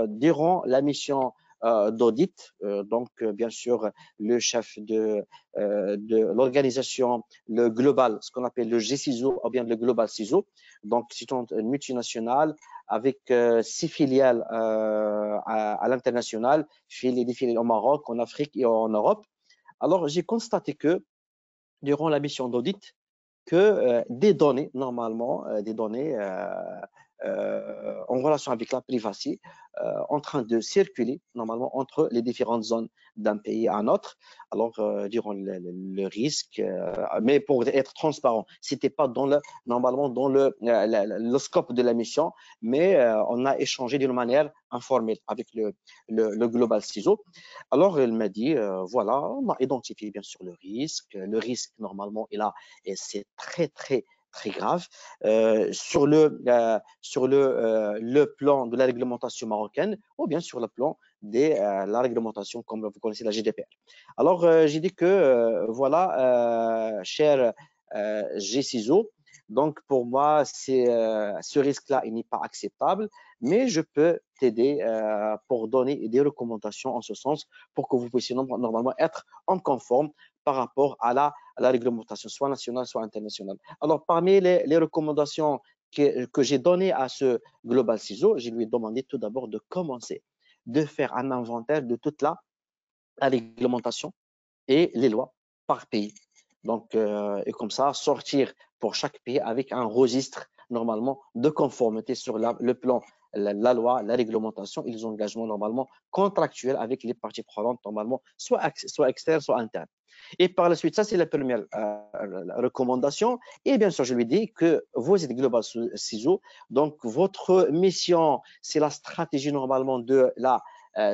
durant la mission d'audit, donc bien sûr, le chef de l'organisation, le global, ce qu'on appelle le G-CISO ou bien le global CISO, donc c'est une multinationale avec 6 filiales à l'international, des filiales au Maroc, en Afrique et en Europe. Alors, j'ai constaté que durant la mission d'audit, que des données, normalement, des données en relation avec la privacité, en train de circuler normalement entre les différentes zones d'un pays à un autre. Alors, durant le risque, mais pour être transparent, c'était pas normalement dans le scope de la mission, mais on a échangé d'une manière informelle avec le Global CISO. Alors, elle m'a dit, voilà, on a identifié bien sûr le risque. Le risque, normalement, est là et c'est très grave. Sur le plan de la réglementation marocaine ou bien sur le plan de la réglementation, comme vous connaissez la GDPR. Alors, j'ai dit que, voilà, cher G-CISO, donc pour moi, ce risque-là, il n'est pas acceptable, mais je peux t'aider pour donner des recommandations en ce sens pour que vous puissiez normalement être en conforme par rapport à la réglementation, soit nationale, soit internationale. Alors, parmi les recommandations que j'ai données à ce Global CISO, je lui ai demandé tout d'abord de commencer, de faire un inventaire de toute la réglementation et les lois par pays. Donc, et comme ça, sortir pour chaque pays avec un registre normalement de conformité sur le plan la loi, la réglementation et les engagements normalement contractuels avec les parties prenantes normalement, soit externes, soit internes. Et par la suite, ça c'est la première recommandation. Et bien sûr, je lui dis que vous êtes Global CISO, donc votre mission, c'est la stratégie normalement de la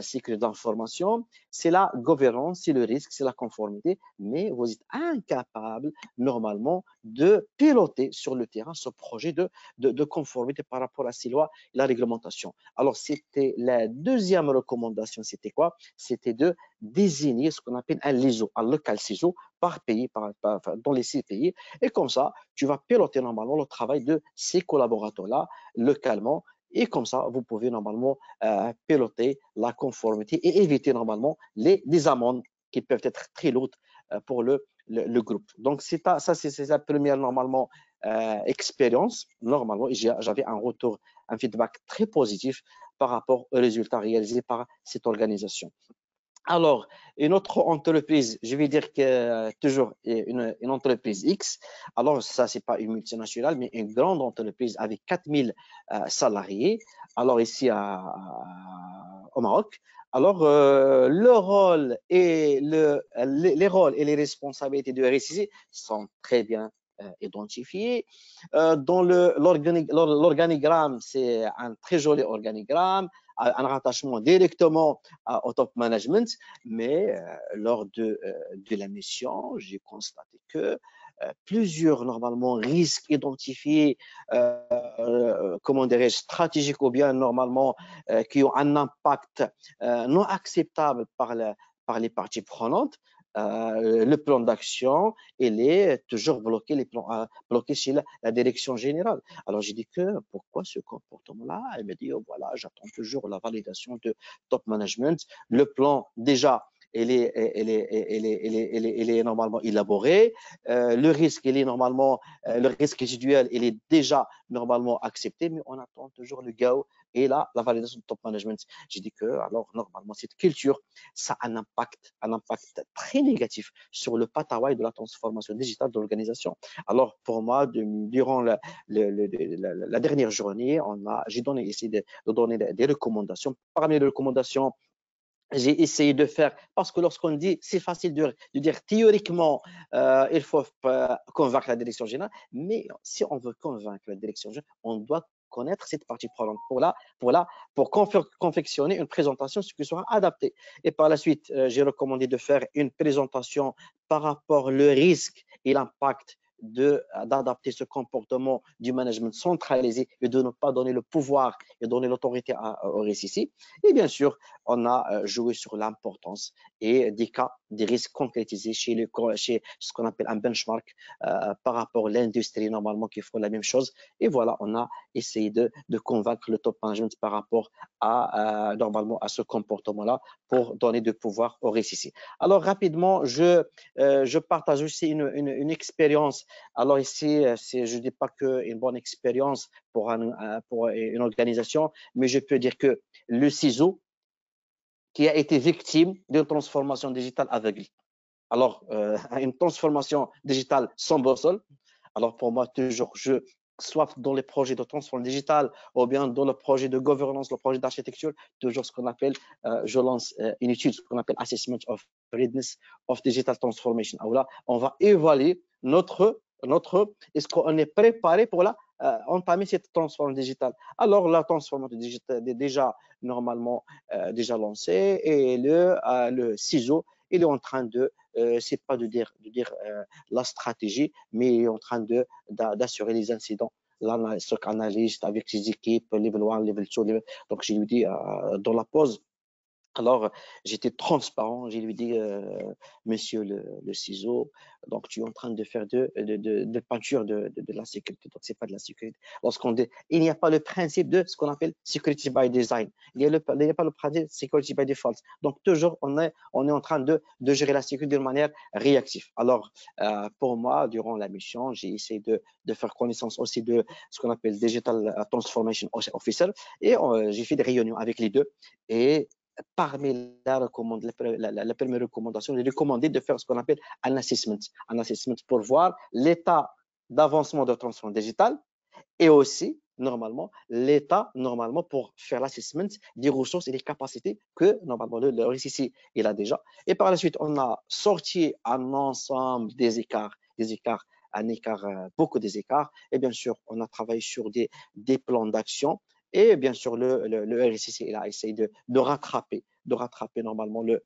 sécurité d'information, c'est la gouvernance, c'est le risque, c'est la conformité, mais vous êtes incapable normalement de piloter sur le terrain ce projet de conformité par rapport à ces lois et la réglementation. Alors, c'était la deuxième recommandation, c'était quoi? C'était de désigner ce qu'on appelle un LISO, un local CISO par pays, dans les 6 pays. Et comme ça, tu vas piloter normalement le travail de ces collaborateurs-là localement. Et comme ça, vous pouvez normalement piloter la conformité et éviter normalement des amendes qui peuvent être très lourdes pour le groupe. Donc, ça, c'est la première normalement expérience. Normalement, j'avais un retour, un feedback très positif par rapport aux résultats réalisés par cette organisation. Alors, une autre entreprise, je vais dire que toujours une entreprise X. Alors, ça, c'est pas une multinationale, mais une grande entreprise avec 4000 salariés. Alors, ici au Maroc. Alors, le rôle et les rôles et les responsabilités de RSSI sont très bien identifiés. Dans l'organigramme, c'est un très joli organigramme, un rattachement directement au top management, mais lors de la mission, j'ai constaté que plusieurs normalement risques identifiés, comment dirais-je, stratégiques ou bien normalement qui ont un impact non acceptable par les parties prenantes. Le plan d'action, il est toujours bloqué chez la direction générale. Alors, j'ai dit que pourquoi ce comportement-là? Elle me dit, oh, voilà, j'attends toujours la validation de top management. Le plan, déjà, il est normalement élaboré. Le risque, le risque résiduel, il est déjà normalement accepté, mais on attend toujours le go et la validation de top management. J'ai dit que, alors, normalement, cette culture, ça a un impact très négatif sur le patawai de la transformation digitale de l'organisation. Alors, pour moi, durant la dernière journée, j'ai essayé de donner des recommandations. Parmi les recommandations, j'ai essayé de faire, parce que lorsqu'on dit, c'est facile de dire théoriquement, il faut convaincre la direction générale, mais si on veut convaincre la direction générale, on doit connaître cette partie prenante pour confectionner une présentation qui sera adaptée. Et par la suite, j'ai recommandé de faire une présentation par rapport au risque et l'impact d'adapter ce comportement du management centralisé et de ne pas donner le pouvoir et donner l'autorité au RSSI. Et bien sûr, on a joué sur l'importance et des cas, des risques concrétisés chez ce qu'on appelle un benchmark par rapport à l'industrie normalement qui font la même chose. Et voilà, on a essayé de convaincre le top management par rapport normalement à ce comportement-là pour donner du pouvoir au RSSI. Alors rapidement, je partage aussi une expérience. Alors ici, je ne dis pas qu'une bonne expérience pour une organisation, mais je peux dire que le CISO qui a été victime d'une transformation digitale aveugle. Alors, une transformation digitale sans boussole. Alors pour moi, toujours, soit dans les projets de transformation digitale ou bien dans le projet de gouvernance, le projet d'architecture, toujours ce qu'on appelle, je lance une étude, ce qu'on appelle Assessment of Readiness of Digital Transformation. Alors là, on va évaluer est-ce qu'on est préparé pour entamer cette transformation digitale. Alors la transformation digitale est déjà normalement déjà lancée et le CISO, il est en train de c'est pas de dire la stratégie, mais il est en train d'assurer les incidents. Stock analyst avec ses équipes, level 1, level 2, donc je lui dis dans la pause. Alors, j'étais transparent, je lui dis, monsieur le CISO, donc tu es en train de faire de peinture de la sécurité, donc c'est pas de la sécurité. Lorsqu'on dit, il n'y a pas le principe de ce qu'on appelle security by design, il n'y a pas le principe de security by default. Donc, toujours, on est en train de gérer la sécurité de manière réactive. Alors, pour moi, durant la mission, j'ai essayé de faire connaissance aussi de ce qu'on appelle Digital Transformation Officer et j'ai fait des réunions avec les deux et parmi la première recommandation, j'ai recommandé de faire ce qu'on appelle un assessment pour voir l'état d'avancement de la transformation digitale et aussi, normalement, l'état, normalement, pour faire l'assessment des ressources et des capacités que, normalement, le RSSI, il a déjà. Et par la suite, on a sorti un ensemble des écarts, beaucoup des écarts. Et bien sûr, on a travaillé sur des plans d'action. Et bien sûr, le RSSI, il a essayé de rattraper normalement le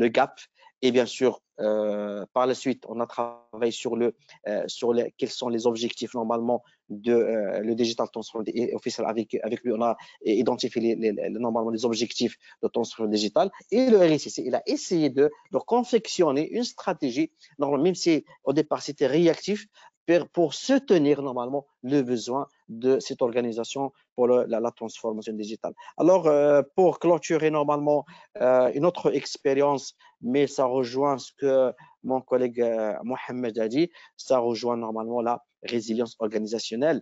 gap. Et bien sûr, par la suite, on a travaillé sur quels sont les objectifs normalement le Digital Transformation Officer. Avec lui, on a identifié normalement les objectifs de transformation digitale. Et le RSSI, il a essayé de confectionner une stratégie, même si au départ c'était réactif, pour soutenir normalement le besoin de cette organisation pour la transformation digitale. Alors, pour clôturer normalement une autre expérience, mais ça rejoint ce que mon collègue Mohamed a dit, ça rejoint normalement la résilience organisationnelle.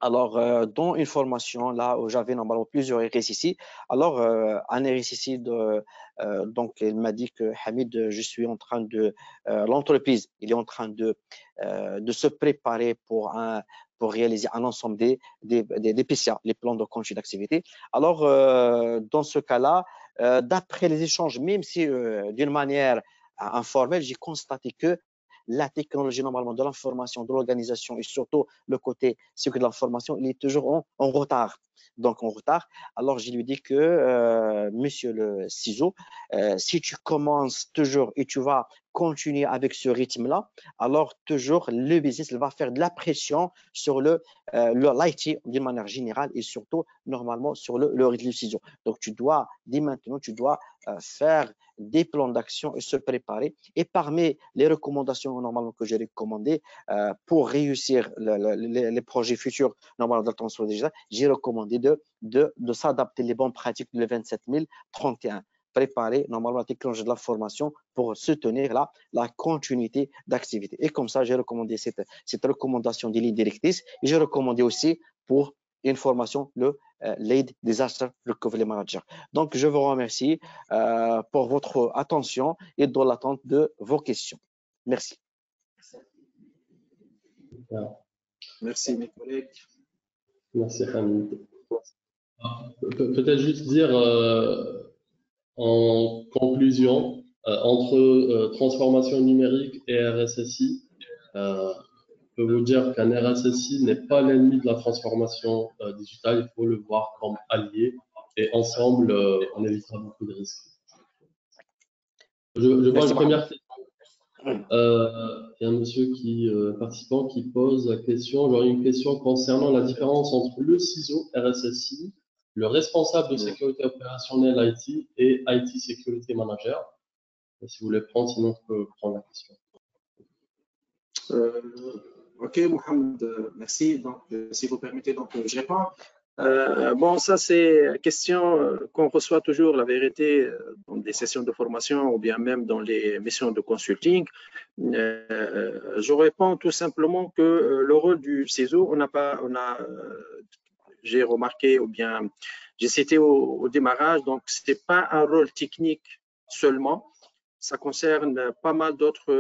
Alors, dans une formation là où j'avais normalement plusieurs RSSI, alors un RSSI donc il m'a dit que Hamid, je suis en train l'entreprise, il est en train de se préparer pour réaliser un ensemble des PCA, les plans de conduite d'activité. Alors, dans ce cas-là, d'après les échanges, même si d'une manière informelle, j'ai constaté que la technologie normalement de l'information, de l'organisation et surtout le côté sécurité de l'information, il est toujours en retard. Donc en retard. Alors je lui dis que monsieur le CISO, si tu commences toujours et tu vas continuer avec ce rythme-là, alors toujours le business va faire de la pression sur l'IT d'une manière générale et surtout normalement sur le rythme du CISO. Donc tu dois, dès maintenant, tu dois faire des plans d'action et se préparer. Et parmi les recommandations normalement que j'ai recommandées pour réussir les projets futurs normalement de la transformation digitale, j'ai recommandé de s'adapter les bonnes pratiques de 27031. Préparer normalement la technologie de la formation pour soutenir la continuité d'activité. Et comme ça, j'ai recommandé cette recommandation des lignes directrices et j'ai recommandé aussi pour une formation, le Lead Disaster Recovery Manager. Donc, je vous remercie pour votre attention et dans l'attente de vos questions. Merci. Merci, mes collègues. Merci, Hamid. Peut-être juste dire en conclusion, entre transformation numérique et RSSI, je peux vous dire qu'un RSSI n'est pas l'ennemi de la transformation digitale, il faut le voir comme allié et ensemble, on évitera beaucoup de risques. Je vois une première question. Il y a un monsieur participant qui pose la question. J'aurais une question concernant la différence entre le CISO RSSI, le responsable de sécurité opérationnelle IT et IT Security Manager. Si vous voulez prendre, sinon je peux prendre la question. Ok, Mohamed, merci. Donc, si vous permettez, donc, je réponds. Bon, ça, c'est une question qu'on reçoit toujours, la vérité, dans des sessions de formation ou bien même dans les missions de consulting. Je réponds tout simplement que le rôle du CISO, j'ai remarqué ou bien j'ai cité au démarrage, donc ce n'est pas un rôle technique seulement. Ça concerne pas mal d'autres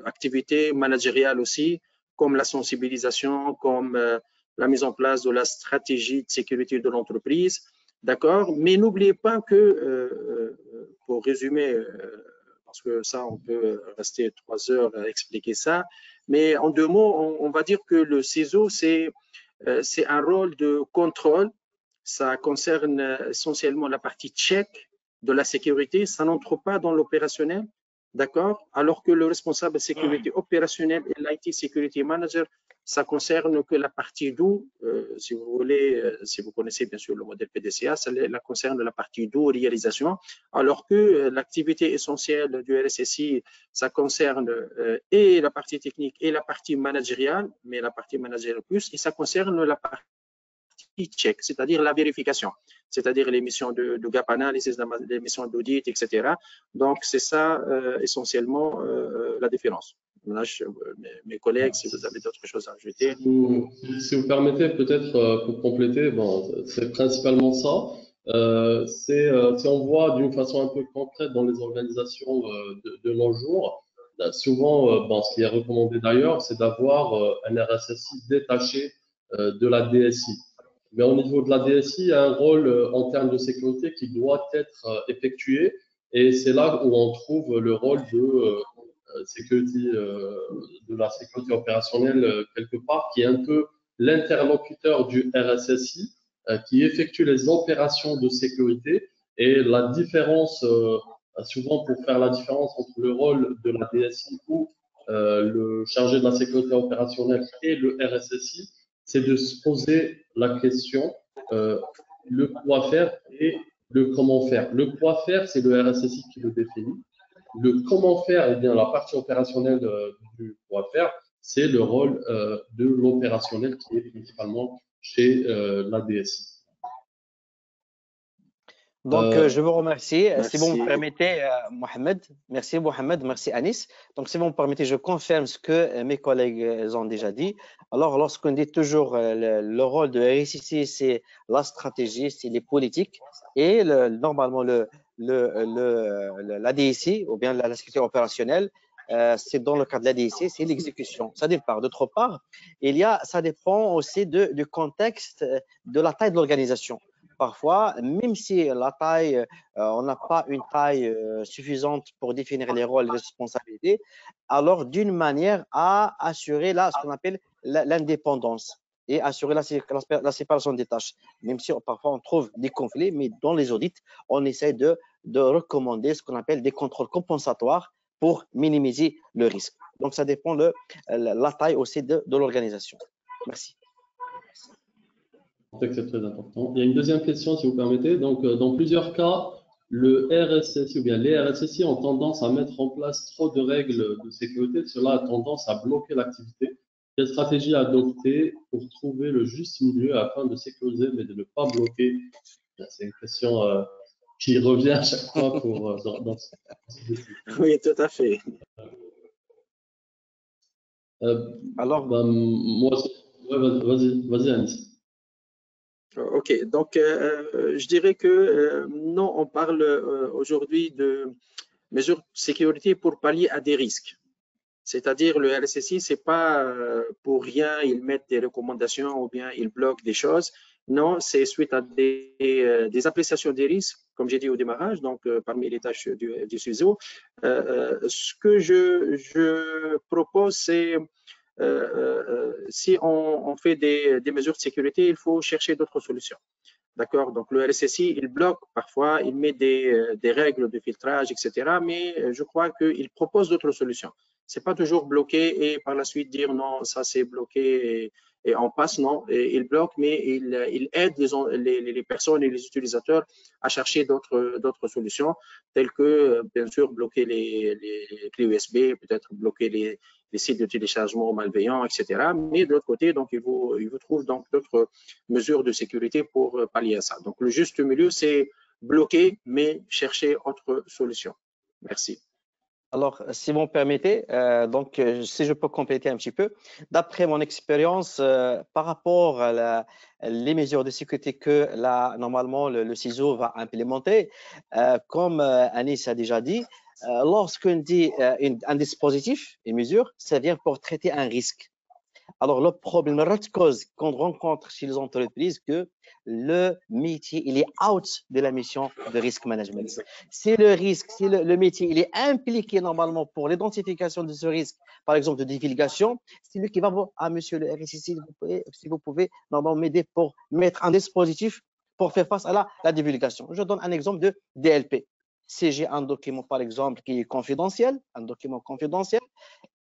activités managériales aussi, comme la sensibilisation, comme la mise en place de la stratégie de sécurité de l'entreprise. D'accord? Mais n'oubliez pas que, pour résumer, parce que ça, on peut rester 3 heures à expliquer ça, mais en 2 mots, on va dire que le CISO, c'est un rôle de contrôle. Ça concerne essentiellement la partie check de la sécurité, ça n'entre pas dans l'opérationnel, d'accord? Alors que le responsable de sécurité opérationnelle et l'IT Security Manager, ça concerne que la partie do, si vous voulez, si vous connaissez bien sûr le modèle PDCA, ça concerne la partie do, réalisation, alors que l'activité essentielle du RSSI, ça concerne et la partie technique et la partie managériale, mais la partie managériale plus, et ça concerne la partie check, c'est-à-dire la vérification, c'est-à-dire les missions de gap analysis, les missions d'audit, etc. Donc, c'est ça essentiellement la différence. Là, mes collègues, si vous avez d'autres choses à ajouter. Si vous permettez, peut-être pour compléter, bon, c'est principalement ça. Si on voit d'une façon un peu concrète dans les organisations de nos jours, souvent, bon, ce qui est recommandé d'ailleurs, c'est d'avoir un RSSI détaché de la DSI. Mais au niveau de la DSI, il y a un rôle en termes de sécurité qui doit être effectué, et c'est là où on trouve le rôle de la sécurité opérationnelle quelque part, qui est un peu l'interlocuteur du RSSI, qui effectue les opérations de sécurité. Et la différence, souvent pour faire la différence entre le rôle de la DSI ou le chargé de la sécurité opérationnelle et le RSSI, c'est de se poser la question, le quoi faire et le comment faire. Le quoi faire, c'est le RSSI qui le définit. Le comment faire, eh bien, la partie opérationnelle du quoi faire, c'est le rôle de l'opérationnel qui est principalement chez la DSI. Donc, je vous remercie. Si vous me permettez, Mohamed, merci Mohamed, merci Anis. Donc, si vous me permettez, je confirme ce que mes collègues ont déjà dit. Alors, lorsqu'on dit toujours le rôle de RSSI, c'est la stratégie, c'est les politiques, et normalement la DSI ou bien la sécurité opérationnelle, c'est dans le cas de la DSI, c'est l'exécution. Ça dépend. D'autre part, ça dépend aussi du contexte, de la taille de l'organisation. Parfois, même si la taille, on n'a pas une taille suffisante pour définir les rôles et les responsabilités, alors d'une manière à assurer ce qu'on appelle l'indépendance et assurer la séparation des tâches. Même si parfois on trouve des conflits, mais dans les audits, on essaie de recommander ce qu'on appelle des contrôles compensatoires pour minimiser le risque. Donc, ça dépend de la taille aussi de l'organisation. Merci. C'est très important. Il y a une deuxième question, si vous permettez. Donc, dans plusieurs cas, le RSSI ou bien les RSSI ont tendance à mettre en place trop de règles de sécurité. Cela a tendance à bloquer l'activité. Quelle stratégie adopter pour trouver le juste milieu afin de sécuriser mais de ne pas bloquer? C'est une question qui revient à chaque fois dans ce... Oui, tout à fait. Alors, moi, ouais, vas-y, Anis. Ok, donc je dirais que non, on parle aujourd'hui de mesures de sécurité pour pallier à des risques. C'est-à-dire le RSSI, c'est pas pour rien, ils mettent des recommandations ou bien ils bloquent des choses. Non, c'est suite à des appréciations des risques, comme j'ai dit au démarrage, donc parmi les tâches du CISO. Ce que je propose, c'est si on fait des mesures de sécurité, il faut chercher d'autres solutions. D'accord. Donc, le RSSI, il bloque parfois, il met des règles de filtrage, etc. Mais je crois qu'il propose d'autres solutions. C'est pas toujours bloquer et par la suite dire non, ça c'est bloqué et on passe. Non, et il bloque, mais il aide les personnes et les utilisateurs à chercher d'autres solutions, telles que, bien sûr, bloquer les clés USB, peut-être bloquer les sites de téléchargement malveillants, etc. Mais de l'autre côté, donc, il vous trouve donc d'autres mesures de sécurité pour pallier à ça. Donc, le juste milieu, c'est bloquer, mais chercher autre solution. Merci. Alors, si vous me permettez, si je peux compléter un petit peu, d'après mon expérience, par rapport à les mesures de sécurité que normalement le CISO va implémenter, comme Anis a déjà dit, lorsqu'on dit un dispositif, une mesure, ça vient pour traiter un risque. Alors, le problème, la cause qu'on rencontre chez les entreprises, que le métier, il est out de la mission de risk management. Si le risque, si le métier, il est impliqué normalement pour l'identification de ce risque, par exemple de divulgation, c'est lui qui va voir, ah, monsieur le RSSI, si vous pouvez normalement m'aider pour mettre un dispositif pour faire face à la divulgation. Je donne un exemple de DLP. Si j'ai un document, par exemple, qui est confidentiel, un document confidentiel,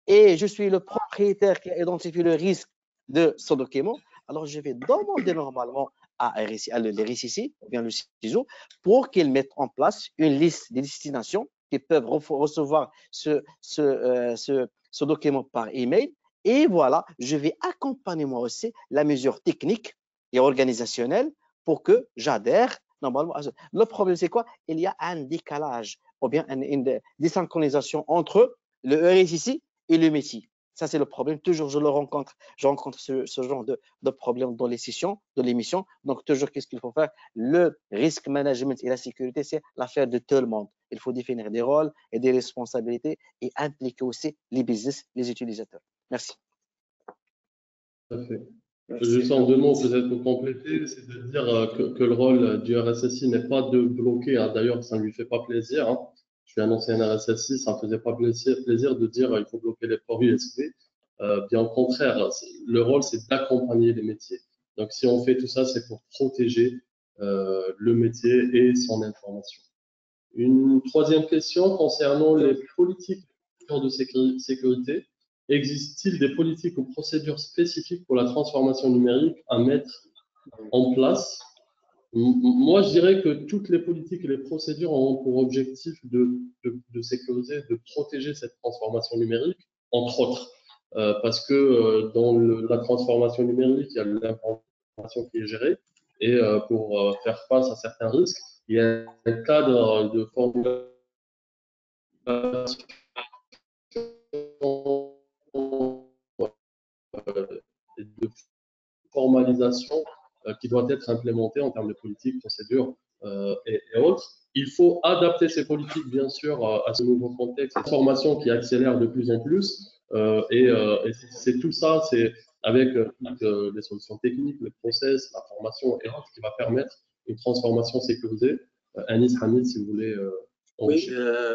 et je suis le propriétaire qui a identifié le risque de ce document, alors je vais demander normalement à l'RSSI, ou bien le CISO, pour qu'ils mettent en place une liste des destinations qui peuvent recevoir ce document par email. Et voilà, je vais accompagner moi aussi la mesure technique et organisationnelle pour que j'adhère normalement à ce. Le problème, c'est quoi? Il y a un décalage ou bien une désynchronisation entre le RSSI et le métier. Ça, c'est le problème. Toujours, je rencontre ce genre de problème dans les sessions, de l'émission. Donc, toujours, qu'est-ce qu'il faut faire? Le risk management et la sécurité, c'est l'affaire de tout le monde. Il faut définir des rôles et des responsabilités et impliquer aussi les business, les utilisateurs. Merci. Parfait. Juste en deux mots, peut-être pour compléter, c'est de dire que le rôle du RSSI n'est pas de bloquer. Hein. D'ailleurs, ça ne lui fait pas plaisir. Hein. Je suis un ancien RSSI, ça ne me faisait pas plaisir de dire il faut bloquer les ports USB. Bien au contraire, le rôle, c'est d'accompagner les métiers. Donc, si on fait tout ça, c'est pour protéger le métier et son information. Une troisième question concernant les politiques de sécurité. Existe-t-il des politiques ou procédures spécifiques pour la transformation numérique à mettre en place? Moi, je dirais que toutes les politiques et les procédures ont pour objectif de sécuriser, de protéger cette transformation numérique, entre autres. Parce que dans la transformation numérique, il y a l'information qui est gérée et pour faire face à certains risques, il y a un cadre de formulation de formalisation qui doit être implémentée en termes de politique, procédures et autres. Il faut adapter ces politiques, bien sûr, à ce nouveau contexte, cette formation qui accélère de plus en plus. Et c'est tout ça, c'est avec toutes les solutions techniques, les process, la formation et autres, qui va permettre une transformation sécurisée. Anis Hamid, si vous voulez. Oui,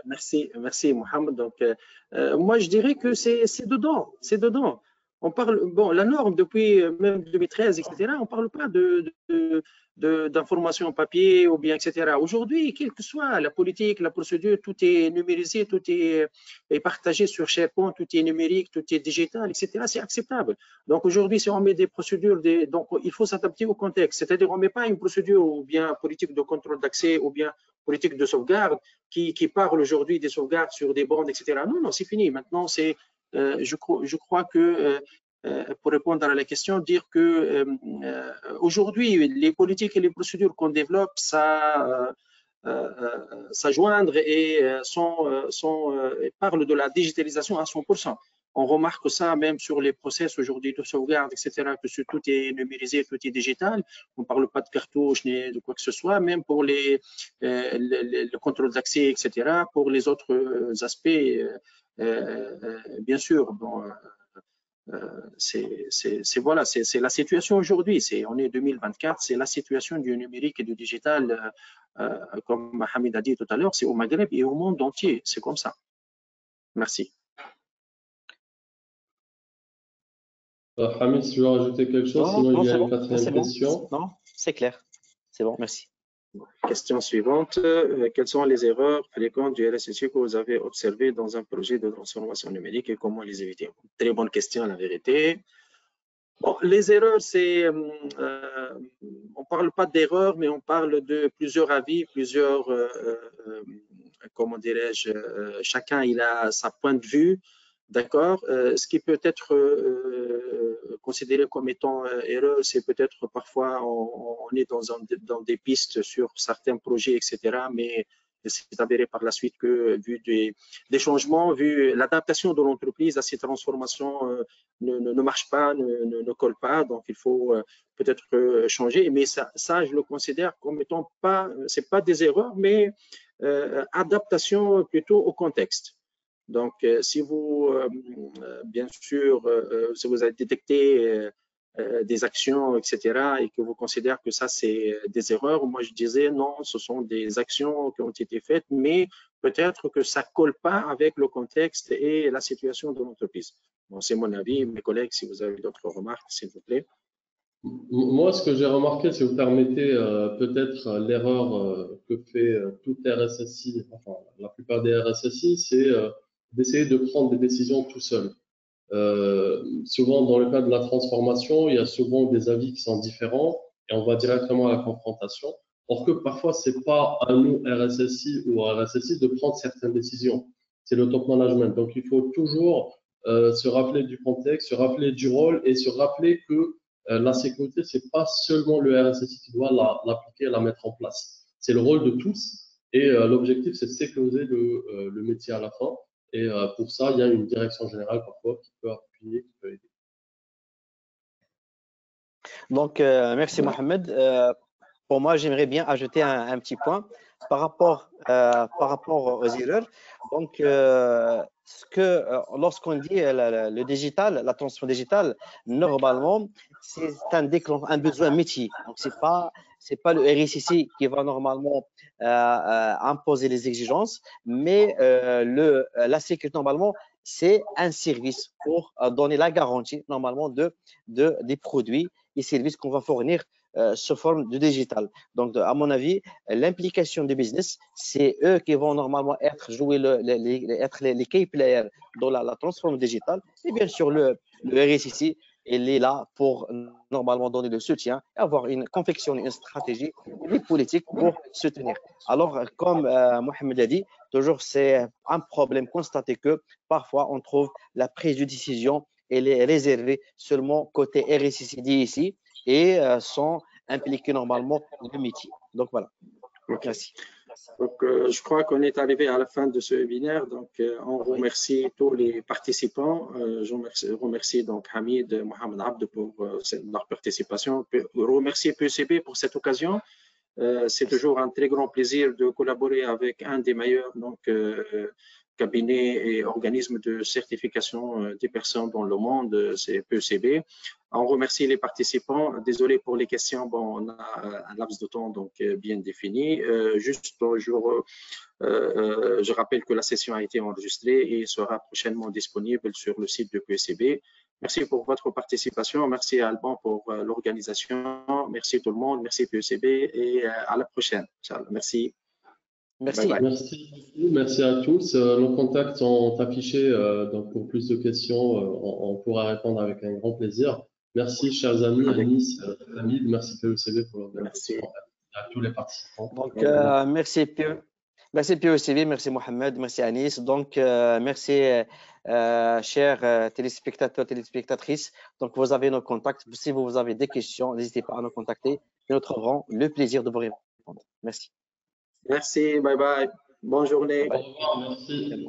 merci Mohamed. Donc, moi je dirais que c'est dedans. On parle, bon, la norme depuis même 2013, etc. On parle pas d'information papier ou bien, etc. Aujourd'hui, quelle que soit la politique, la procédure, tout est numérisé, tout est partagé sur SharePoint, tout est numérique, tout est digital, etc. C'est acceptable. Donc aujourd'hui, si on met des procédures, donc il faut s'adapter au contexte. C'est-à-dire, on met pas une procédure ou bien politique de contrôle d'accès ou bien politique de sauvegarde qui parle aujourd'hui des sauvegardes sur des bornes, etc. Non, c'est fini. Maintenant, je crois que pour répondre à la question, dire que aujourd'hui, les politiques et les procédures qu'on développe, ça joindre et parle de la digitalisation à 100%. On remarque ça même sur les process aujourd'hui de sauvegarde, etc., que tout est numérisé, tout est digital. On ne parle pas de cartouche ni de quoi que ce soit, même pour le contrôle d'accès, etc., pour les autres aspects, bien sûr. Bon, voilà, c'est la situation aujourd'hui. On est 2024, c'est la situation du numérique et du digital, comme Hamid a dit tout à l'heure, c'est au Maghreb et au monde entier. C'est comme ça. Merci. Hamid, si tu veux rajouter quelque chose, sinon il y a une quatrième question. Non, c'est clair. C'est bon, merci. Question suivante. Quelles sont les erreurs fréquentes du RSSI que vous avez observées dans un projet de transformation numérique et comment les éviter? Très bonne question, la vérité. Bon, les erreurs, on ne parle pas d'erreurs, mais on parle de plusieurs avis, plusieurs, comment dirais-je, chacun il a sa point de vue, d'accord. Ce qui peut être considéré comme étant erreur, c'est peut-être parfois on est dans des pistes sur certains projets, etc., mais c'est avéré par la suite que, vu des changements, vu l'adaptation de l'entreprise à ces transformations ne marche pas, ne colle pas, donc il faut peut-être changer. Mais ça, je le considère comme étant pas, c'est pas des erreurs, mais adaptation plutôt au contexte. Donc, si vous, bien sûr, si vous avez détecté des actions, etc., et que vous considérez que ça, c'est des erreurs, moi, je disais non, ce sont des actions qui ont été faites, mais peut-être que ça ne colle pas avec le contexte et la situation de l'entreprise. Bon, c'est mon avis. Mes collègues, si vous avez d'autres remarques, s'il vous plaît. Moi, ce que j'ai remarqué, si vous permettez, peut-être l'erreur que fait tout RSSI, enfin la plupart des RSSI, c'est d'essayer de prendre des décisions tout seul. Souvent, dans le cas de la transformation, il y a souvent des avis qui sont différents et on va directement à la confrontation. Or que parfois, c'est pas à nous, RSSI ou à RSSI, de prendre certaines décisions. C'est le top management. Donc, il faut toujours se rappeler du contexte, se rappeler du rôle et se rappeler que la sécurité, c'est pas seulement le RSSI qui doit l'appliquer et la mettre en place. C'est le rôle de tous et l'objectif, c'est de sécuriser le métier à la fin. Et pour ça, il y a une direction générale parfois qui peut appuyer, qui peut aider. Donc, merci Mohamed. Pour moi, j'aimerais bien ajouter un petit point par rapport aux erreurs. Donc, lorsqu'on dit le digital, la transformation digitale, normalement, c'est un besoin métier. Donc, c'est pas le RSSI qui va normalement imposer les exigences, mais la sécurité, normalement, c'est un service pour donner la garantie, normalement, des produits et services qu'on va fournir sous forme de digital. Donc, à mon avis, l'implication du business, c'est eux qui vont normalement être les key players dans la transformation digitale. Et bien sûr, le RSSI, il est là pour normalement donner le soutien et avoir confectionner une stratégie et des politiques pour soutenir. Alors, comme Mohamed a dit, toujours c'est un problème constaté que parfois on trouve la prise de décision, elle est réservée seulement côté RSSI ici et sans impliquer normalement le métier. Donc voilà. Okay. Merci. Donc, je crois qu'on est arrivé à la fin de ce webinaire. Donc, on remercie tous les participants. Je remercie donc Hamid, Mohamed Abd pour leur participation. Je remercie PECB pour cette occasion. C'est toujours un très grand plaisir de collaborer avec un des meilleurs cabinets et organismes de certification des personnes dans le monde, c'est PECB. On remercie les participants. Désolé pour les questions, bon, on a un laps de temps donc bien défini. Juste, je rappelle que la session a été enregistrée et sera prochainement disponible sur le site de PECB. Merci pour votre participation. Merci à Alban pour l'organisation. Merci tout le monde. Merci PECB et à la prochaine. Merci. Merci. Bye bye. Merci à tous. Nos contacts sont affichés. Donc pour plus de questions, on pourra répondre avec un grand plaisir. Merci, chers amis, Anis, Hamid. Merci PECB pour l'organisation. À tous les participants. Donc, merci PECB, merci Mohamed, merci Anis. Donc, merci chers téléspectateurs, téléspectatrices. Donc, vous avez nos contacts. Si vous avez des questions, n'hésitez pas à nous contacter. Nous trouverons le plaisir de vous répondre. Merci. Merci, bye bye. Bonne journée. Au revoir, merci.